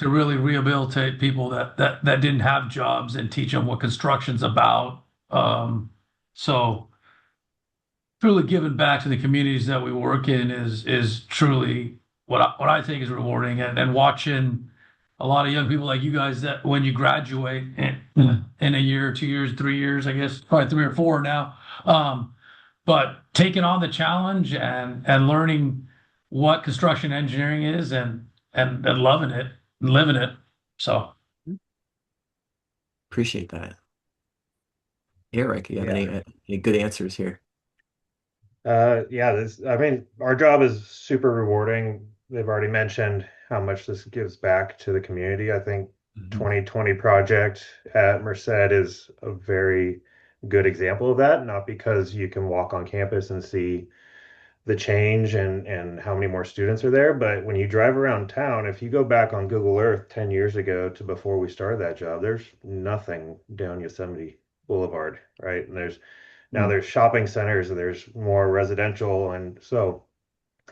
really rehabilitate people that didn't have jobs and teach them what construction's about. So truly giving back to the communities that we work in is truly what I think is rewarding, and watching a lot of young people like you guys that when you graduate in a year, 2 years, 3 years, I guess probably 3 or 4 now, but taking on the challenge and learning what construction engineering is and loving it and living it. So Appreciate that. Eric, you have Yeah. any good answers here? Yeah, I mean, our job is super rewarding. They've already mentioned how much this gives back to the community. I think Mhm. 2020 project at Merced is a very good example of that, not because you can walk on campus and see the change and how many more students are there, but when you drive around town, if you go back on Google Earth 10 years ago to before we started that job, there's nothing down Yosemite Boulevard, right? And now Mm. there's shopping centers, there's more residential, and so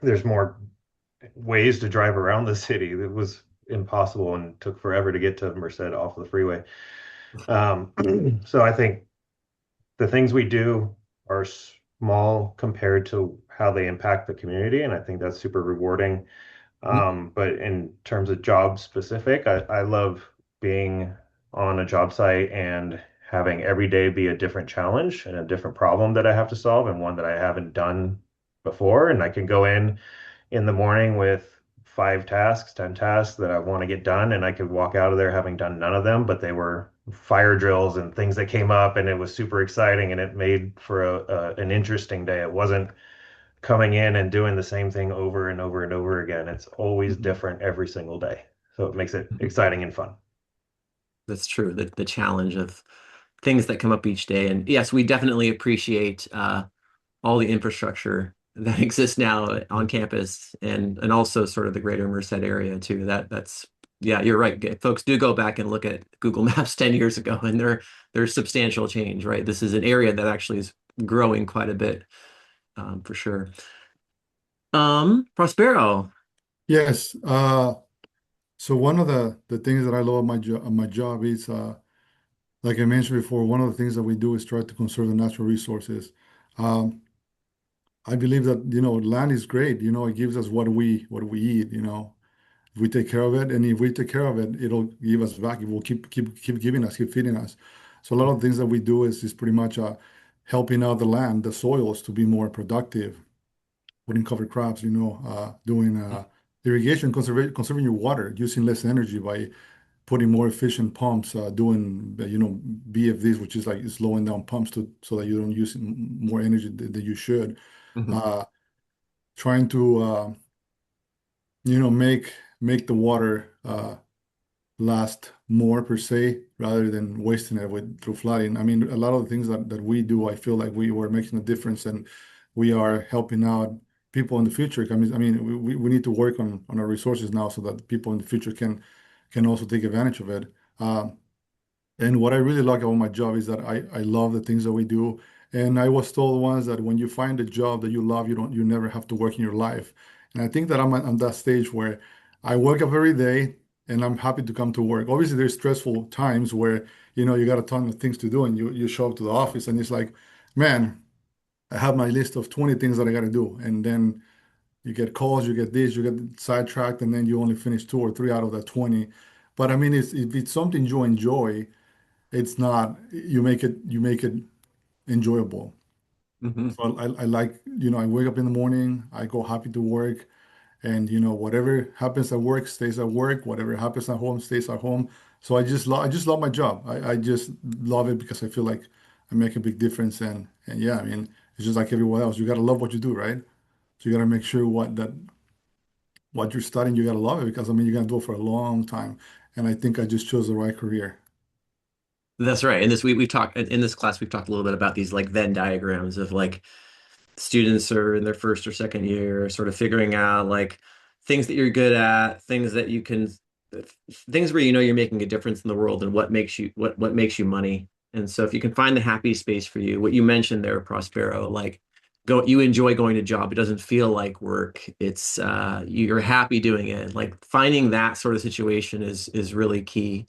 there's more ways to drive around the city. It was impossible and took forever to get to Merced off of the freeway. Um, so I think the things we do are small compared to how they impact the community, and I think that's super rewarding. Mhm. But in terms of job specific, I love being on a job site and having every day be a different challenge and a different problem that I have to solve and one that I haven't done before. And I can go in the morning with 5 tasks, 10 tasks that I want to get done, and I could walk out of there having done none of them, but they were fire drills and things that came up, and it was super exciting, and it made for an interesting day. It wasn't coming in and doing the same thing over and over and over again. It's always Mhm. different every single day. So it makes it Mhm. exciting and fun. That's true. The challenge of things that come up each day. And yes, we definitely appreciate all the infrastructure that exists now on campus and also sort of the greater Merced area too. That's yeah, you're right. Folks do go back and look at Google Maps 10 years ago and there's substantial change, right? This is an area that actually is growing quite a bit, for sure. Prospero. Yes. So one of the things that I love my job is like I mentioned before, one of the things that we do is try to conserve the natural resources. Um, I believe that, land is great. It gives us what we eat, If we take care of it, and if we take care of it, it'll give us back. It will keep giving us, keep feeding us. So a lot of things that we do is pretty much helping out the land, the soils to be more productive, putting cover crops, doing irrigation, conserving your water, using less energy by putting more efficient pumps, doing BFDs, which is like slowing down pumps so that you don't use more energy than you should. Mhm. Uh, Trying to make the water last more per se, rather than wasting it through flooding. I mean, a lot of the things that we do, I feel like we were making a difference, and we are helping out people in the future. I mean, we need to work on our resources now so that people in the future can also take advantage of it. And what I really like about my job is that I love the things that we do. And I was told once that when you find a job that you love, you never have to work in your life. And I think that I'm on that stage where I wake up every day and I'm happy to come to work. Obviously, there's stressful times where, you got a ton of things to do and you show up to the office and it's like, man, I have my list of 20 things that I got to do. And then you get calls, you get this, you get sidetracked, and then you only finish two or three out of the 20. But I mean, if it's something you enjoy, it's not, you make it enjoyable. Mhm. So I like, I wake up in the morning, I go happy to work, and whatever happens at work stays at work, whatever happens at home stays at home. So I just love my job. I just love it because I feel like I make a big difference. And yeah, I mean, it's just like everyone else. You gotta love what you do, right? So you gotta make sure what you're studying, you gotta love it, because I mean you're gonna do it for a long time. And I think I just chose the right career. That's right. And this we've talked in this class, we've talked a little bit about these like Venn diagrams of like students are in their first or second year, sort of figuring out like things that you're good at, things that you can, things where you know you're making a difference in the world and what makes you money. And so if you can find the happy space for you, what you mentioned there, Prospero, like you enjoy going to job. It doesn't feel like work. It's you're happy doing it. Like finding that sort of situation is really key.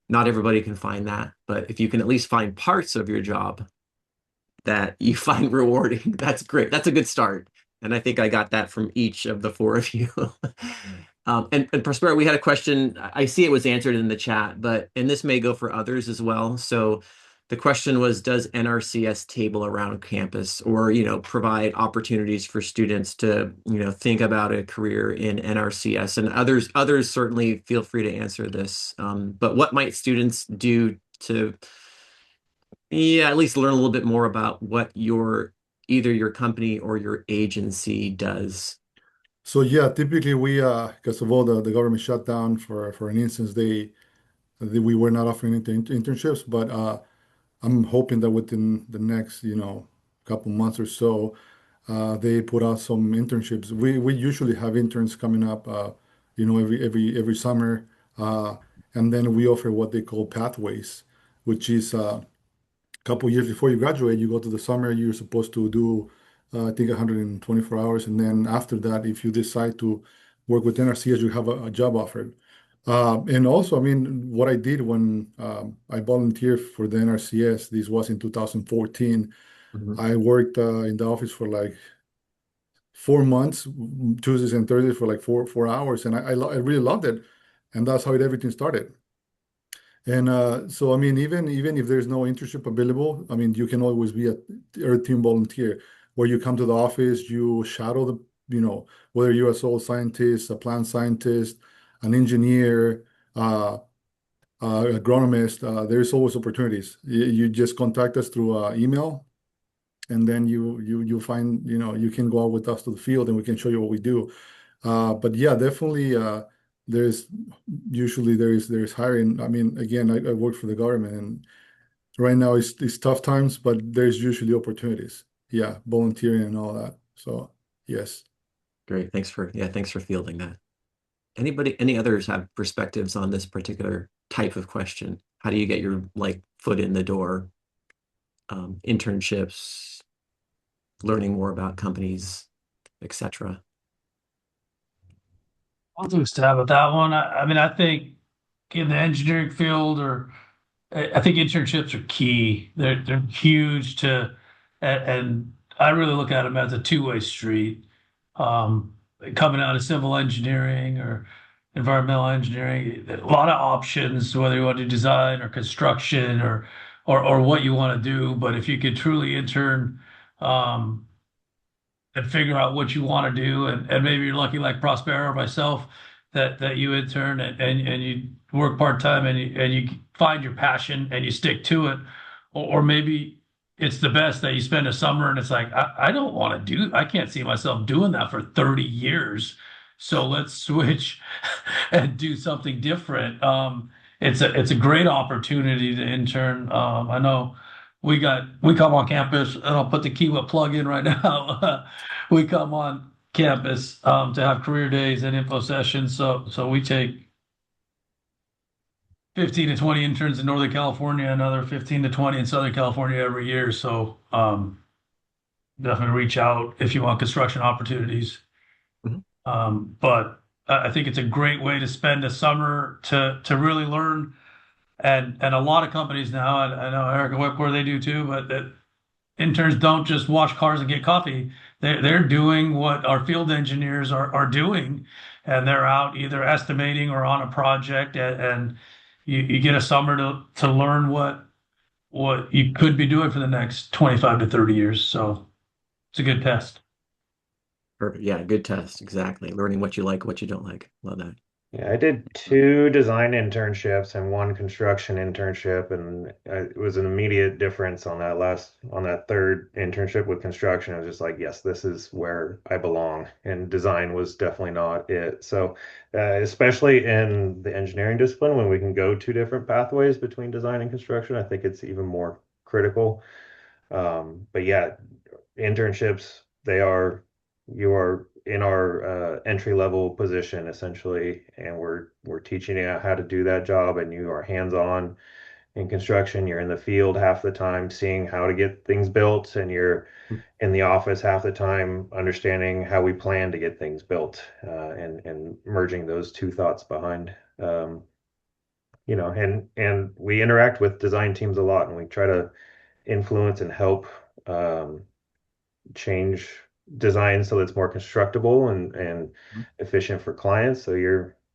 Not everybody can find that, but if you can at least find parts of your job that you find rewarding, that's great. That's a good start. And I think I got that from each of the four of you. And Prospero, we had a question. I see it was answered in the chat, and this may go for others as well. So the question was, does NRCS table around campus or, provide opportunities for students to, think about a career in NRCS? And others certainly feel free to answer this. But what might students do to, yeah, at least learn a little bit more about what either your company or your agency does? So yeah, typically we because of all the government shutdown for an instance, we were not offering internships, but I'm hoping that within the next, couple months or so, they put out some internships. We usually have interns coming up, every summer, and then we offer what they call pathways, which is couple years before you graduate, you go to the summer, you're supposed to do, I think, 124 hours. And then after that, if you decide to work with NRCS, you have a job offer. And also, I mean, what I did when I volunteered for the NRCS, this was in 2014. Mhm. I worked in the office for like 4 months, Tuesdays and Thursdays for like four hours. And I really loved it. And that's how everything started. And so, I mean, even if there's no internship available, I mean, you can always be a Earth Team volunteer where you come to the office, you shadow whether you're a soil scientist, a plant scientist, an engineer, uh, agronomist, there's always opportunities. You just contact us through email, and then you find, you can go out with us to the field and we can show you what we do. But yeah, definitely, there's usually there's hiring. I mean, again, I work for the government, and right now it's tough times, but there's usually opportunities. Yeah, volunteering and all that. So yes. Great. Thanks for fielding that. Any others have perspectives on this particular type of question? How do you get your foot in the door? Internships, learning more about companies, etc. I'll do a stab at that one. I mean, I think in the engineering field, or I think internships are key. They're huge and I really look at them as a two-way street. Um, Coming out of civil engineering or environmental engineering, a lot of options, whether you want to do design or construction or what you want to do. But if you could truly intern, um, and figure out what you want to do, and maybe you're lucky like Prospero or myself that you intern and you work part-time and you find your passion and you stick to it, or maybe it's the best that you spend a summer and it's like I don't want to I can't see myself doing that for 30 years, so let's switch and do something different. It's a great opportunity to intern. I know we come on campus, and I'll put the Kiwa plug in right now. We come on campus to have career days and info sessions. So we take 15 to 20 interns in Northern California, another 15 to 20 in Southern California every year. So definitely reach out if you want construction opportunities. Mhm. But I think it's a great way to spend a summer to really learn. And a lot of companies now, and I know Eric and Webcore, they do too, but that interns don't just wash cars and get coffee. They're doing what our field engineers are doing, and they're out either estimating or on a project, and you get a summer to learn what you could be doing for the next 25 to 30 years. So it's a good test. Perfect. Yeah, good test. Exactly. Learning what you like, what you don't like. Love that. Yeah, I did two design internships and one construction internship, and it was an immediate difference on that third internship with construction. I was just like, yes, this is where I belong, and design was definitely not it. So, especially in the engineering discipline, when we can go two different pathways between design and construction, I think it's even more critical. But yeah, internships, you are in our entry level position essentially, and we're teaching you how to do that job, and you are hands-on in construction. You're in the field half the time seeing how to get things built, and you're in the office half the time understanding how we plan to get things built, and merging those two thoughts behind. And we interact with design teams a lot, and we try to influence and help um, change design so it's more constructible and efficient for clients. So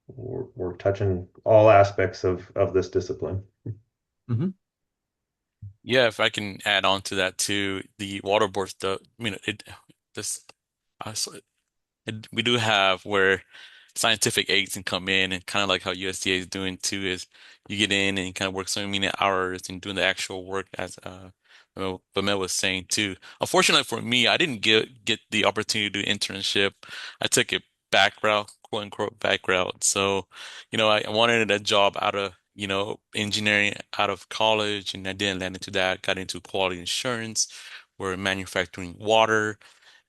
we're touching all aspects of this discipline. Hmm. Yeah, if I can add on to that too, the water boards, this, so we do have where scientific aids can come in, and kind of like how USDA is doing too, is you get in and you kind of work so many hours and doing the actual work as Vamel was saying too. Unfortunately for me, I didn't get the opportunity to do internship. I took a back route, quote unquote back route. So, I wanted a job out of, engineering out of college, and I didn't land into that. Got into quality insurance, we're manufacturing water,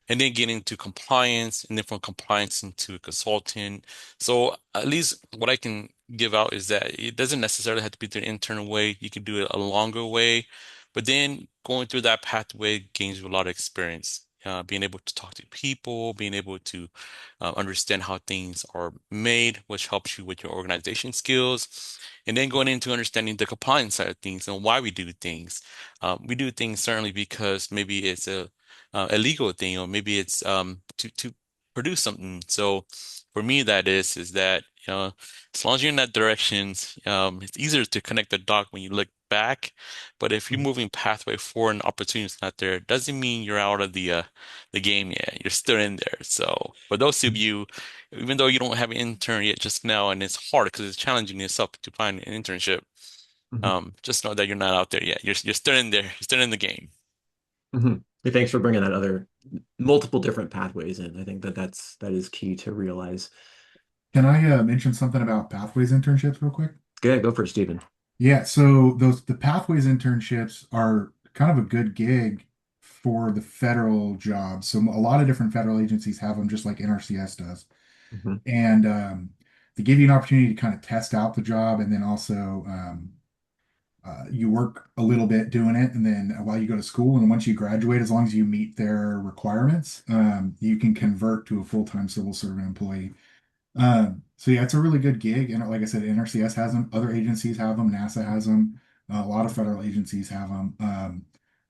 and then get into compliance, and then from compliance into a consultant. So at least what I can give out is that it doesn't necessarily have to be the internal way. You can do it a longer way, but then going through that pathway gains you a lot of experience. Being able to talk to people, being able to understand how things are made, which helps you with your organization skills, and then going into understanding the compliance side of things and why we do things. We do things certainly because maybe it's a legal thing, or maybe it's to produce something. So for me, that is that as long as you're in that direction, it's easier to connect the dot when you look back. But if you're moving pathway forward and opportunity's not there, it doesn't mean you're out of the game yet. You're still in there. So for those of you, even though you don't have an intern yet just now, and it's hard because it's challenging yourself to find an internship, Hmm. just know that you're not out there yet. You're still in there. You're still in the game. Hmm. Thanks for bringing that other multiple different pathways in. I think that is key to realize. Can I mention something about Pathways internships real quick? Good, go for it, Stephen. Yeah, so the Pathways internships are kind of a good gig for the federal jobs. So a lot of different federal agencies have them, just like NRCS does. Hmm. And they give you an opportunity to kind of test out the job, and then also you work a little bit doing it, and then while you go to school, and once you graduate, as long as you meet their requirements, you can convert to a full-time civil servant employee. So yeah, it's a really good gig, and like I said, NRCS has them, other agencies have them, NASA has them, a lot of federal agencies have them.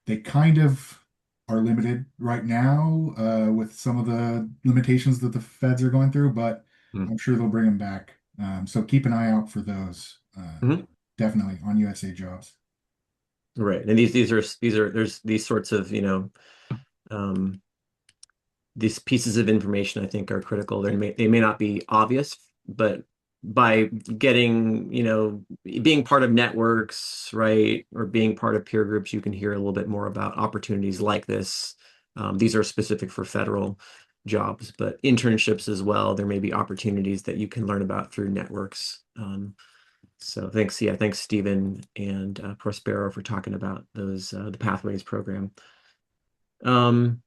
They kind of are limited right now with some of the limitations that the feds are going through, but I'm sure they'll bring them back. So keep an eye out for those. Hmm. Definitely on USA Jobs. Right. And these are there's these sorts of, um, these pieces of information I think are critical. They may not be obvious, but by getting, being part of networks, right, or being part of peer groups, you can hear a little bit more about opportunities like this. These are specific for federal jobs, but internships as well. There may be opportunities that you can learn about through networks. So thanks, yeah, thanks Stephen and Prospero for talking about those the Pathways program. Um,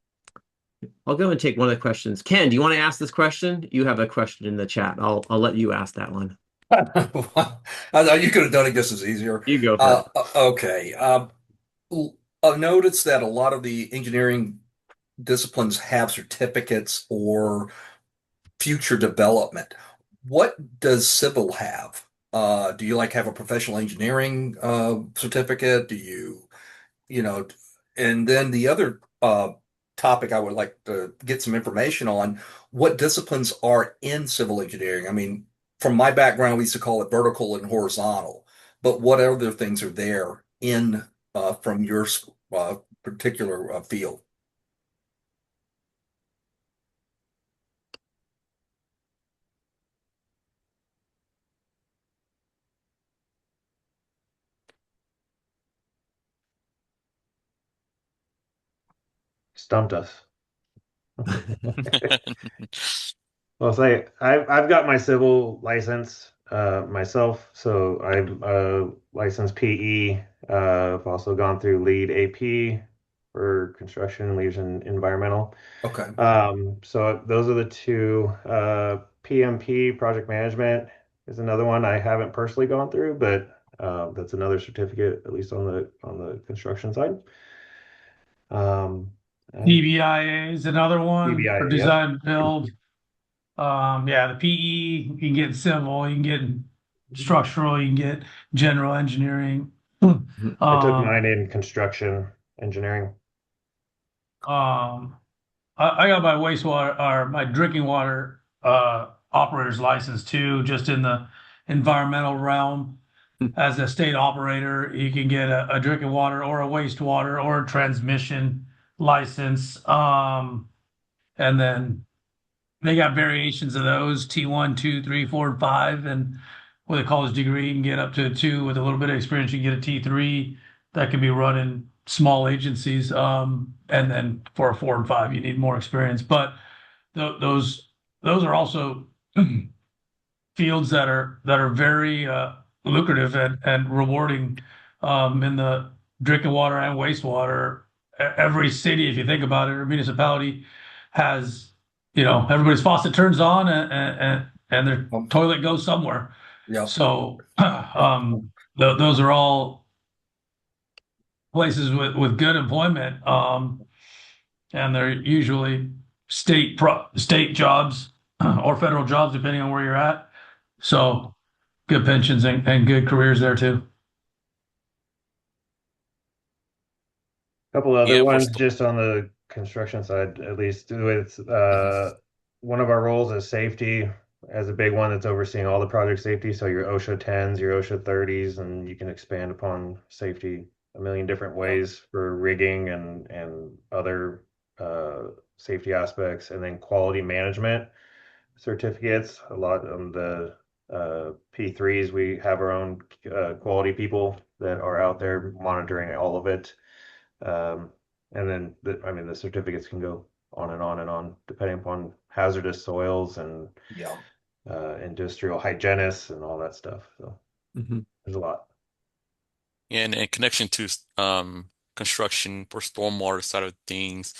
I'll go and take one of the questions. Ken, do you want to ask this question? You have a question in the chat. I'll let you ask that one. I know you could have done it just as easier. You go for it. Okay. I've noticed that a lot of the engineering disciplines have certificates or future development. What does civil have? Do you like have a professional engineering certificate? Do you, you know, and then the other topic I would like to get some information on, what disciplines are in civil engineering? I mean, from my background, we used to call it vertical and horizontal, but what other things are there in from your particular field? Stumped us. Well, say I've got my civil license myself, so I'm licensed PE. I've also gone through lead AP for construction, leads in environmental. Okay. So those are the two. PMP, project management, is another one I haven't personally gone through, but that's another certificate, at least on the construction side. And DBIA is another one for DBIA, yep. design build. Yeah, the PE, you can get civil, you can get structural, you can get general engineering. I took Um, mine in construction engineering. um, I got my wastewater or my drinking water operator's license too, just in the environmental realm. As a state operator, you can get a drinking water or a wastewater or a transmission license. And then they got variations of those T1, 2, 3, 4, and 5. And with a college degree, you can get up to a 2. With a little bit of experience, you can get a T3 that can be run in small agencies. And then for a 4 and 5, you need more experience. But those are also fields that are very lucrative and rewarding in the drinking water and wastewater. Every city, if you think about it, or municipality has, everybody's faucet turns on and their toilet goes somewhere. Yeah. So those are all places with good employment, and they're usually state jobs or federal jobs, depending on where you're at. So good pensions and good careers there too. Couple other Yeah, ones just on the construction side, at least with one of our roles is safety as a big one that's overseeing all the project safety. So your OSHA 10s, your OSHA 30s, and you can expand upon safety a million different ways for rigging and other safety aspects, and then quality management certificates. A lot on the P3s, we have our own quality people that are out there monitoring all of it. And then the certificates can go on and on and on, depending upon hazardous soils and Yeah. industrial hygienists and all that stuff. So there's a lot. and in connection to construction or stormwater side of things,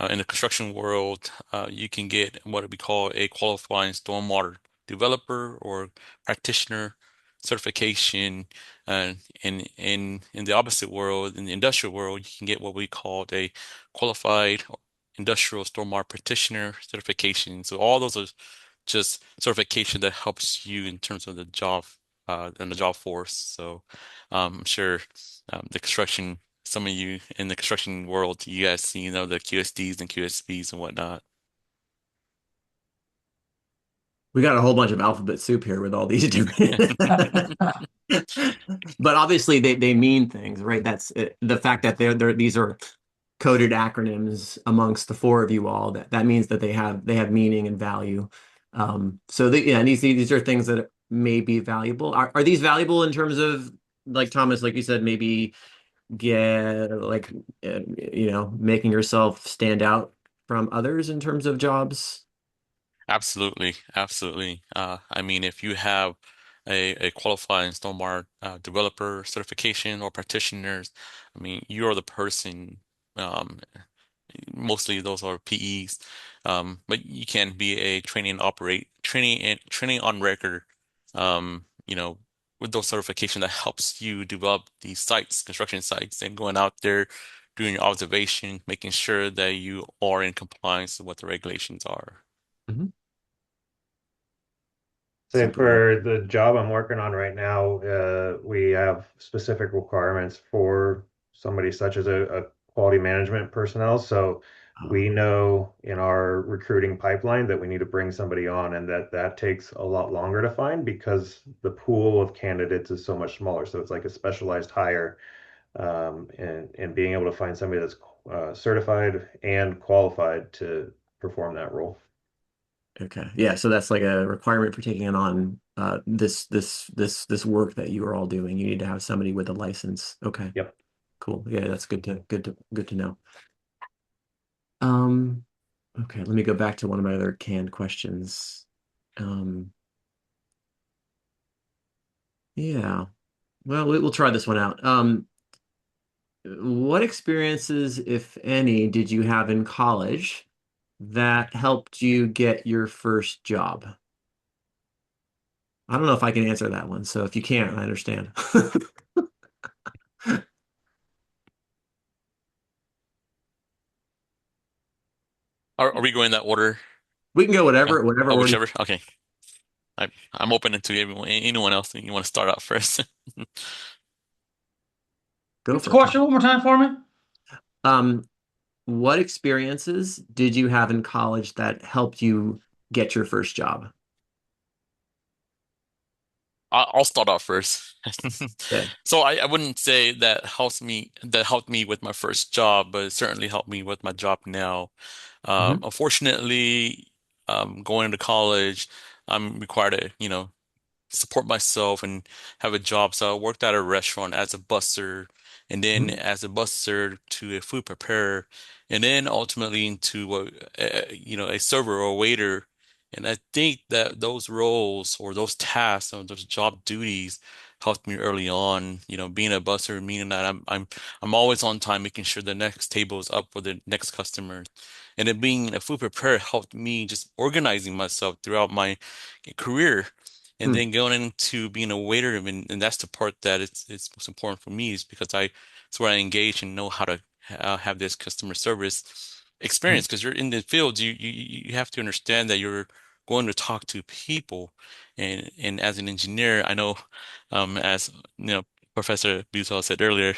in the construction world, you can get what we call a qualifying stormwater developer or practitioner certification. In the opposite world, in the industrial world, you can get what we call a qualified industrial stormwater practitioner certification. So all those are just certification that helps you in terms of the job and the job force. So I'm sure the construction, some of you in the construction world, you guys see, the QSDs and QSBs and whatnot. We got a whole bunch of alphabet soup here with all these different. But obviously they mean things, right? That's the fact that these are coded acronyms amongst the four of you all. That means that they have meaning and value. So these are things that may be valuable. Are these valuable in terms of, like Thomas, like you said, maybe get like making yourself stand out from others in terms of jobs? Absolutely, absolutely. I mean, if you have a qualifying Stormwater developer certification or practitioners, I mean, you're the person. Um, Mostly those are PEs, but you can be a training on record. Um, you know, with those certification that helps you develop these sites, construction sites, and going out there doing your observation, making sure that you are in compliance with what the regulations are. Mhm. Say Super good. for the job I'm working on right now, we have specific requirements for somebody such as a quality management personnel. So we know in our recruiting pipeline that we need to bring somebody on, and that takes a lot longer to find because the pool of candidates is so much smaller. So it's like a specialized hire, and being able to find somebody that's certified and qualified to perform that role. Okay. Yeah, so that's like a requirement for taking on this work that you are all doing. You need to have somebody with a license. Okay. Yep. Cool. Yeah, that's good to know. Um, okay, let me go back to one of my other canned questions. Um, yeah. Well, we'll try this one out. What experiences, if any, did you have in college that helped you get your first job? I don't know if I can answer that one, so if you can't, I understand. Are we going in that order? We can go Yeah. whatever Oh, order. whichever. Okay. I'm open to anyone else. You want to start out first? Go What's the for it, question Tom. one more time for me? Um, what experiences did you have in college that helped you get your first job? I'll start out first. Okay. So I wouldn't say that helped me with my first job, but it certainly helped me with my job now. Hmm. Unfortunately, going into college, I'm required to, support myself and have a job. So I worked at a restaurant as a busser, and then Hmm. as a busser to a food preparer, and then ultimately into a server or a waiter. And I think that those roles or those tasks or those job duties helped me early on. Being a busser, meaning that I'm always on time, making sure the next table is up for the next customer. And then being a food preparer helped me just organizing myself throughout my career. And Hmm. then going into being a waiter, and that's the part that it's most important for me is because it's where I engage and know how to have this customer service Hmm. experience. Because you're in the field, you have to understand that you're going to talk to people, and as an engineer, I know, as Professor Buzol said earlier,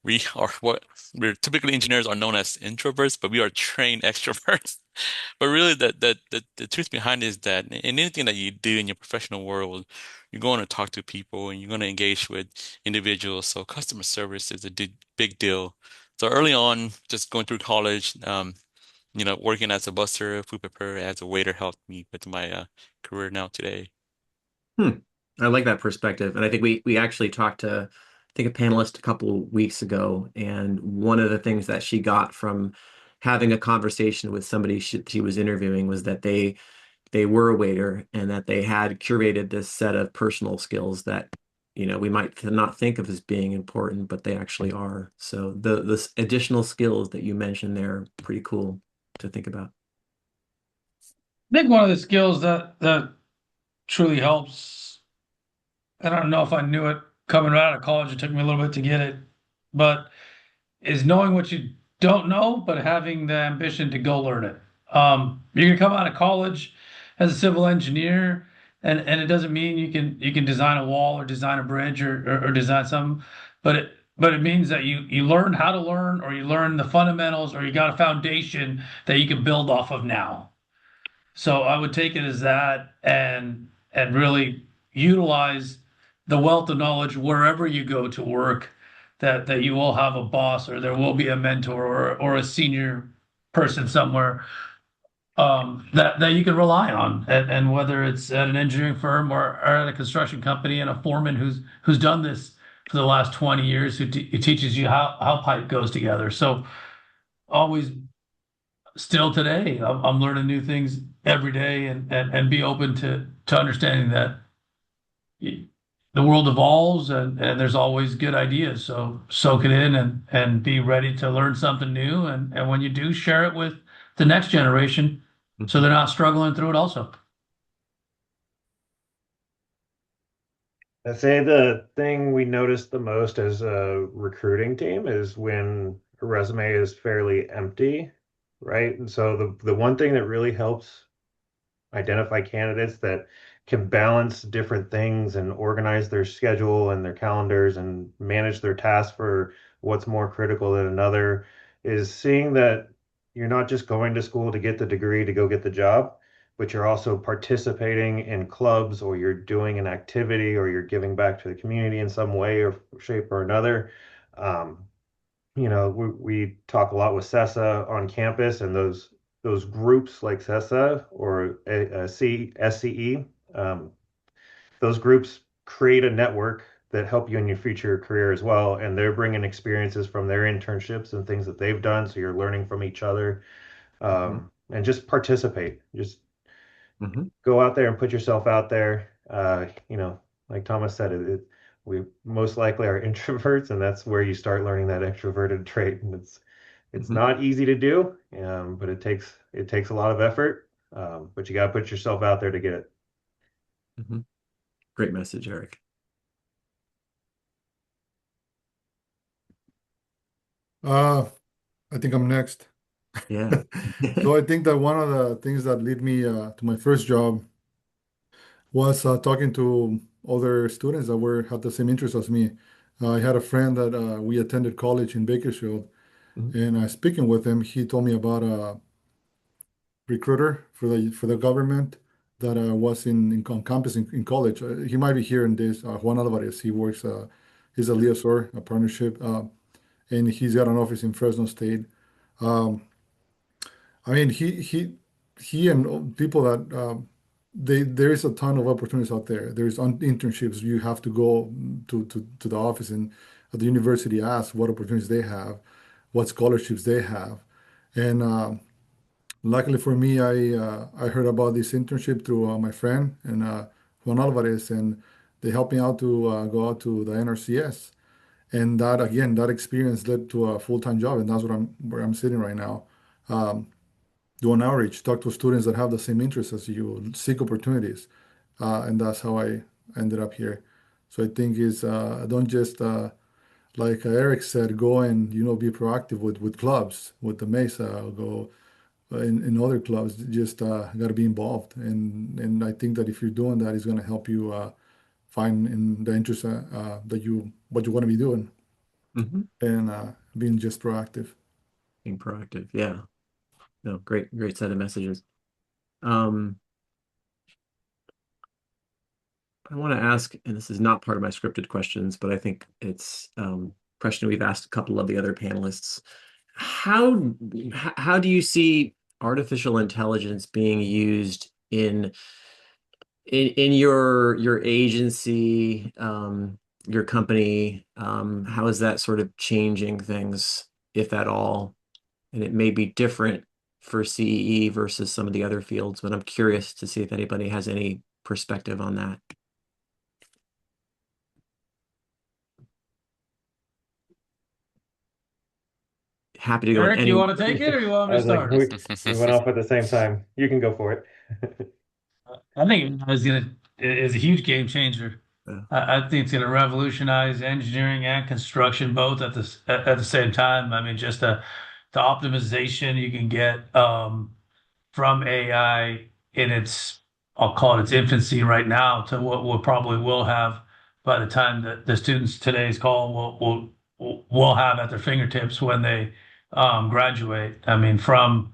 we are what we're typically engineers are known as introverts, but we are trained extroverts. But really, the truth behind it is that in anything that you do in your professional world, you're going to talk to people and you're going to engage with individuals. So customer service is a big deal. So early on, just going through college, working as a busser, food preparer, as a waiter helped me with my career now today. Hmm. I like that perspective. And I think we actually talked to, I think, a panelist a couple of weeks ago, and one of the things that she got from having a conversation with somebody she was interviewing was that they were a waiter and that they had curated this set of personal skills that, we might not think of as being important, but they actually are. So the additional skills that you mentioned there are pretty cool to think about. I think one of the skills that truly helps, and I don't know if I knew it coming right out of college, it took me a little bit to get it, but is knowing what you don't know, but having the ambition to go learn it. You can come out of college as a civil engineer, and it doesn't mean you can design a wall or design a bridge or design something, but it means that you learn how to learn, or you learn the fundamentals, or you got a foundation that you can build off of now. So I would take it as that, and really utilize the wealth of knowledge wherever you go to work, that you will have a boss, or there will be a mentor, or a senior person somewhere, that you can rely on, and whether it's at an engineering firm, or at a construction company, and a foreman who's done this for the last 20 years, who teaches you how pipe goes together. So always, still today, I'm learning new things every day, and be open to understanding that the world evolves, and there's always good ideas. So soak it in, and be ready to learn something new. And when you do, share it with the next generation so Mhm. they're not struggling through it also. I'd say the thing we notice the most as a recruiting team is when a resume is fairly empty, right? And so the one thing that really helps identify candidates that can balance different things and organize their schedule and their calendars and manage their tasks for what's more critical than another is seeing that you're not just going to school to get the degree to go get the job, but you're also participating in clubs, or you're doing an activity, or you're giving back to the community in some way or shape or another. Um, we talk a lot with CESA on campus, and those groups like CESA or SCE, those groups create a network that help you in your future career as well. And they're bringing experiences from their internships and things that they've done. So you're learning from each other. And just participate. Just Mhm. go out there and put yourself out there. Like Thomas said, we most likely are introverts, and that's where you start learning that extroverted trait. And it's Mhm. not easy to do, but it takes a lot of effort. But you got to put yourself out there to get it. Mhm. Great message, Eric. Uh, I think I'm next. Yeah. So I think that one of the things that lead me to my first job was talking to other students that were had the same interests as me. I had a friend that we attended college in Bakersfield, Mhm. and speaking with him, he told me about a recruiter for the government that was on campus in college. He might be here in this. Juan Alvarez. He works. He's a liaison, a partnership, and he's got an office in Fresno State. Um, I mean, he and people that there is a ton of opportunities out there. There's internships. You have to go to the office and at the university ask what opportunities they have, what scholarships they have, and luckily for me, I heard about this internship through my friend and Juan Alvarez, and they helped me out to go out to the NRCS. And that again, that experience led to a full-time job, and that's where I'm sitting right now. Um, do an outreach, talk to students that have the same interests as you, seek opportunities, and that's how I ended up here. So I think is don't just like Eric said, go and be proactive with clubs, with the Mesa, go in other clubs. Just got to be involved, and I think that if you're doing that, it's going to help you find in the interest that you what you want to be doing, Mhm. and being just proactive. Being proactive. Yeah. No, great set of messages. Um, I want to ask, and this is not part of my scripted questions, but I think it's a question we've asked a couple of the other panelists. How how do you see artificial intelligence being used in your agency, your company? How is that sort of changing things, if at all? And it may be different for CEE versus some of the other fields, but I'm curious to see if anybody has any perspective on that. Happy to go in Eric, you any. want to take it or you want I me to was like, start? we went off at the same time. You can go for it. I think it's a huge game changer. Uh, I think it's gonna revolutionize engineering and construction both at the same time. I mean, just the optimization you can get from AI in its, I'll call it its infancy right now, to what we probably will have by the time that the students today's call will have at their fingertips when they graduate. I mean, from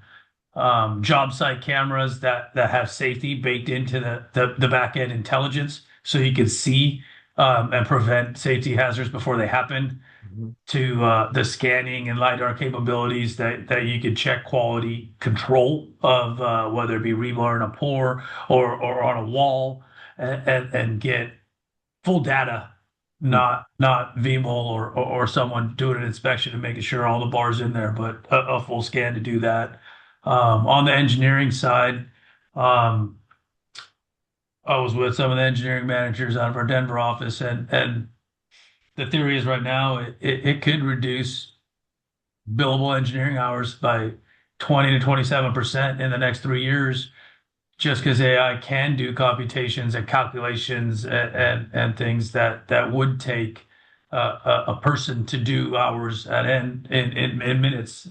job site cameras that have safety baked into the back end intelligence, so you can see and prevent safety hazards before they happen, mhm, to the scanning and LiDAR capabilities that you could check quality control of whether it be rebar in a pour or on a wall, and get full data, mhm, not VML or someone doing an inspection and making sure all the bars in there, but a full scan to do that. On the engineering side, um, I was with some of the engineering managers out of our Denver office, and the theory is right now it could reduce billable engineering hours by 20 to 27% in the next 3 years, just because AI can do computations and calculations and things that would take a person to do hours at end in minutes.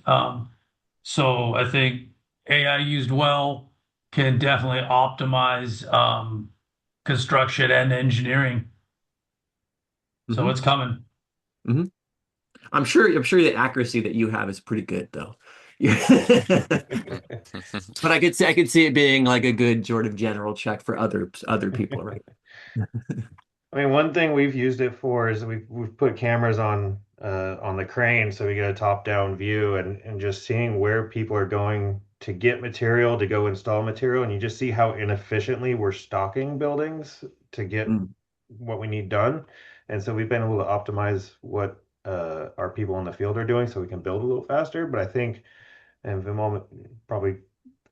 So I think AI used well can definitely optimize construction and engineering. So mhm, it's coming. mhm. I'm sure the accuracy that you have is pretty good though. But I could see it being like a good sort of general check for other people, right? I mean, one thing we've used it for is we've put cameras on the crane so we get a top-down view and just seeing where people are going to get material to go install material, and you just see how inefficiently we're stocking buildings to get Mm, what we need done. And so we've been able to optimize what our people in the field are doing so we can build a little faster. But I think, and Vimol probably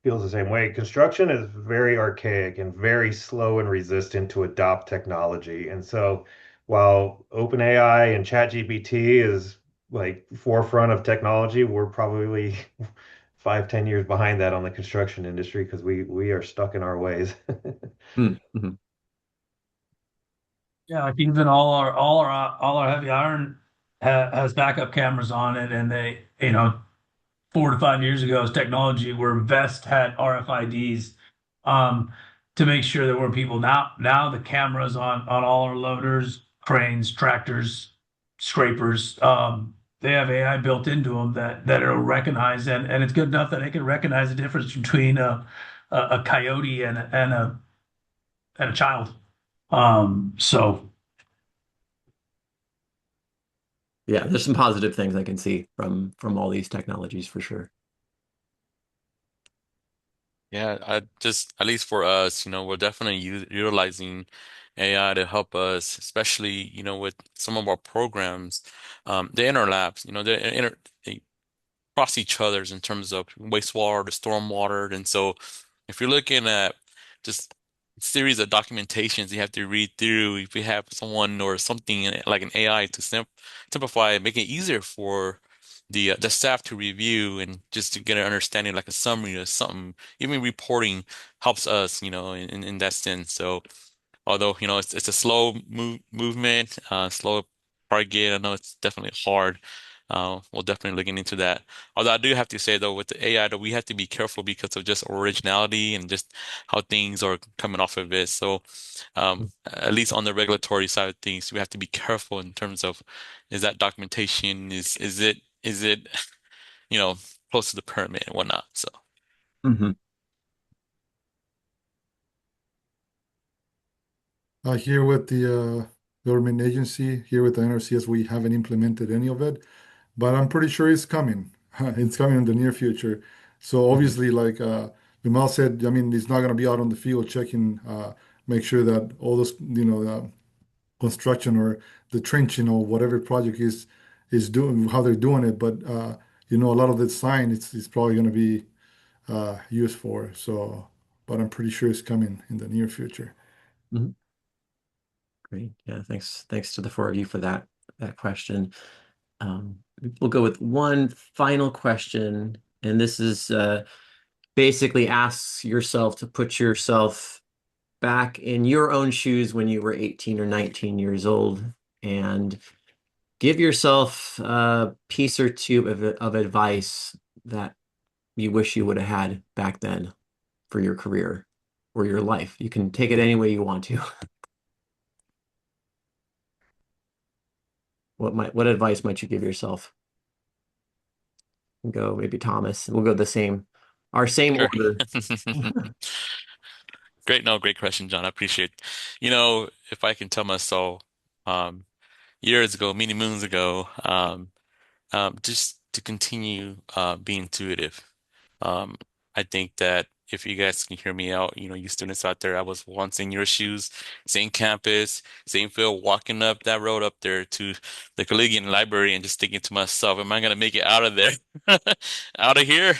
feels the same way, construction is very archaic and very slow and resistant to adopt technology. And so while OpenAI and ChatGPT is like forefront of technology, we're probably 5, 10 years behind that on the construction industry because we are stuck in our ways. Mm-hmm. Yeah, like even all our heavy iron has backup cameras on it, and they, 4 to 5 years ago, as technology where Vest had RFIDs um, to make sure there were people. Now the cameras on all our loaders, cranes, tractors, scrapers, they have AI built into them that it'll recognize, and it's good enough that it can recognize the difference between a coyote and a child. So Yeah, there's some positive things I can see from all these technologies for sure. Yeah, I just, at least for us, we're definitely utilizing AI to help us, especially, with some of our programs. They interlapse, they cross each other's in terms of wastewater to stormwater. And so if you're looking at just series of documentations you have to read through, if you have someone or something like an AI to simplify it, make it easier for the staff to review and just to get an understanding, like a summary or something, even reporting helps us, in that sense. So although, it's a slow movement, slow target. I know it's definitely hard. We'll definitely looking into that. Although I do have to say though, with the AI, that we have to be careful because of just originality and just how things are coming off of it. So, at least on the regulatory side of things, we have to be careful in terms of, is that documentation, is it you know close to the permit and whatnot. So. Hmm. Here with the government agency, here with the NRCS, we haven't implemented any of it, but I'm pretty sure it's coming. It's coming in the near future. So Hmm. obviously, like Vimal said, I mean, it's not going to be out on the field checking, make sure that all those, construction or the trenching or whatever project is doing, how they're doing it. But a lot of the sign it's probably going to be used for. So, but I'm pretty sure it's coming in the near future. Hmm. Great. Yeah, thanks to the four of you for that question. We'll go with one final question, and this is basically asks yourself to put yourself back in your own shoes when you were 18 or 19 years old and give yourself a piece or two of advice that you wish you would have had back then for your career or your life. You can take it any way you want to. What advice might you give yourself? Go maybe Thomas. We'll go the same, our same Sure. order. Great, no, great question, John. I appreciate. If I can tell myself, um, years ago, many moons ago, just to continue being intuitive. Um, I think that if you guys can hear me out, you students out there, I was once in your shoes, same campus, same field, walking up that road up there to the Collegian Library and just thinking to myself, am I gonna make it out of there? Out of here,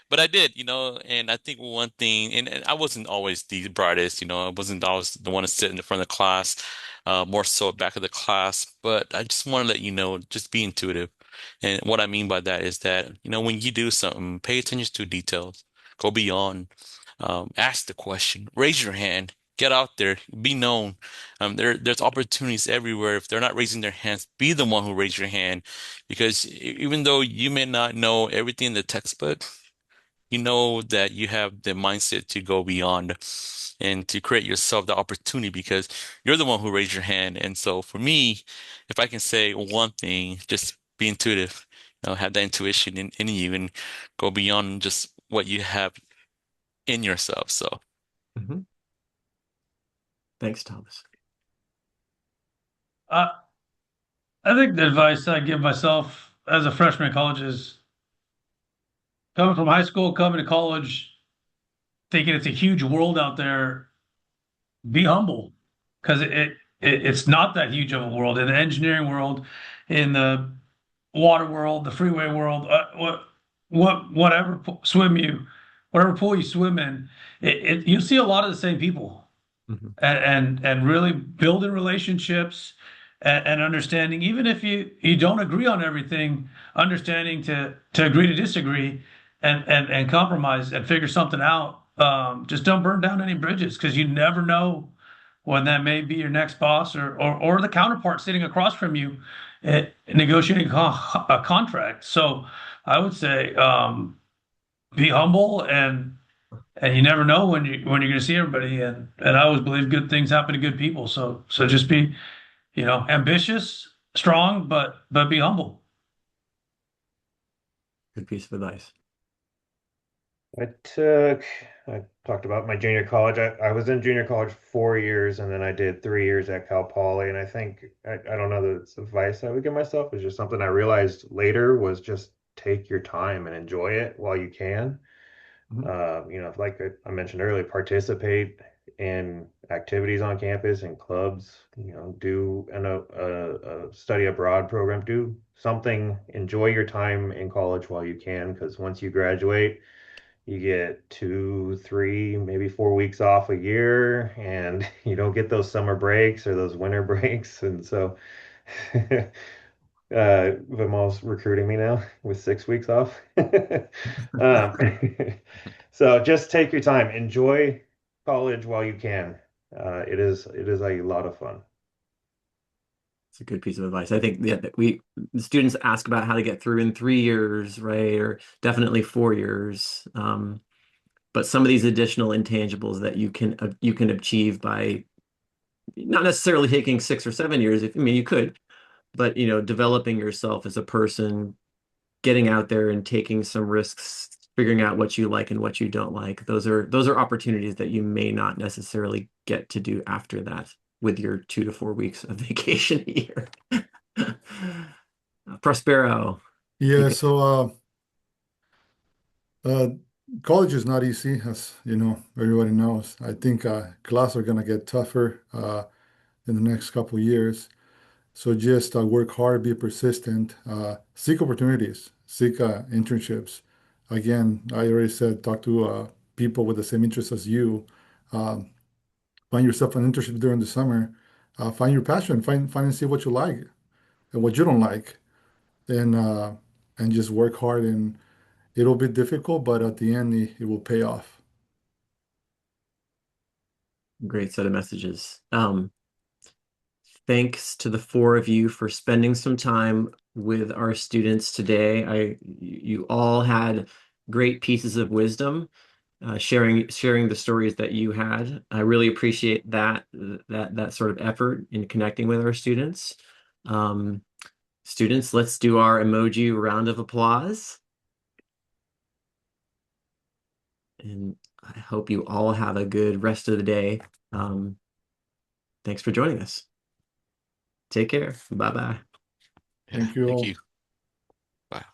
But I did, and I think one thing, and I wasn't always the brightest, I wasn't always the one to sit in the front of the class, more so back of the class, but I just want to let you know, just be intuitive. And what I mean by that is that, when you do something, pay attention to details, go beyond, ask the question, raise your hand, get out there, be known. There's opportunities everywhere. If they're not raising their hands, be the one who raise your hand, because even though you may not know everything in the textbook, you know that you have the mindset to go beyond and to create yourself the opportunity because you're the one who raised your hand. And so for me, if I can say one thing, just be intuitive, have that intuition in you and go beyond just what you have in yourself. So Mhm. Thanks, Thomas. uh, I think the advice I give myself as a freshman in college is coming from high school, coming to college, thinking it's a huge world out there. Be humble, because it's not that huge of a world. In the engineering world, in the water world, the freeway world, whatever whatever pool you swim in, you see a lot of the same people, Mhm. and really building relationships, and understanding, even if you don't agree on everything, understanding to agree to disagree, and compromise and figure something out. Just don't burn down any bridges, because you never know when that may be your next boss, or the counterpart sitting across from you, negotiating a contract. So I would say, be humble, and you never know when you're going to see everybody. And I always believe good things happen to good people. So just be, ambitious, strong, but be humble. Good piece of advice. I I talked about my junior college. I was in junior college 4 years, and then I did 3 years at Cal Poly. And I think, I don't know that it's advice I would give myself. It's just something I realized later was just take your time and enjoy it while you can. Mhm. Like I mentioned earlier, participate in activities on campus and clubs, do a study abroad program, do something, enjoy your time in college while you can, because once you graduate, you get 2, 3, maybe 4 weeks off a year, and you don't get those summer breaks or those winter breaks. And so Vimal's recruiting me now with 6 weeks off. um, so just take your time, enjoy college while you can. It is a lot of fun. It's a good piece of advice. I think, yeah, that the students ask about how to get through in 3 years, right? Or definitely 4 years. But some of these additional intangibles that you can achieve by not necessarily taking 6 or 7 years. I mean, you could, but developing yourself as a person, getting out there and taking some risks, figuring out what you like and what you don't like. Those are opportunities that you may not necessarily get to do after that with your 2 to 4 weeks of vacation a year. Prospero, Yeah, keep it. so uh, college is not easy, as everybody knows. I think classes are gonna get tougher in the next couple of years. So just work hard, be persistent, seek opportunities, seek internships. Again, I already said, talk to people with the same interests as you. Um, find yourself an internship during the summer. Find your passion. Find and see what you like and what you don't like, and uh, and just work hard. And it'll be difficult, but at the end, it will pay off. Great set of messages. Thanks to the four of you for spending some time with our students today. You all had great pieces of wisdom, sharing the stories that you had. I really appreciate that sort of effort in connecting with our students. Um, Students, let's do our emoji round of applause. And I hope you all have a good rest of the day. Thanks for joining us. Take care. Bye-bye. Yeah, Thank you thank all. you.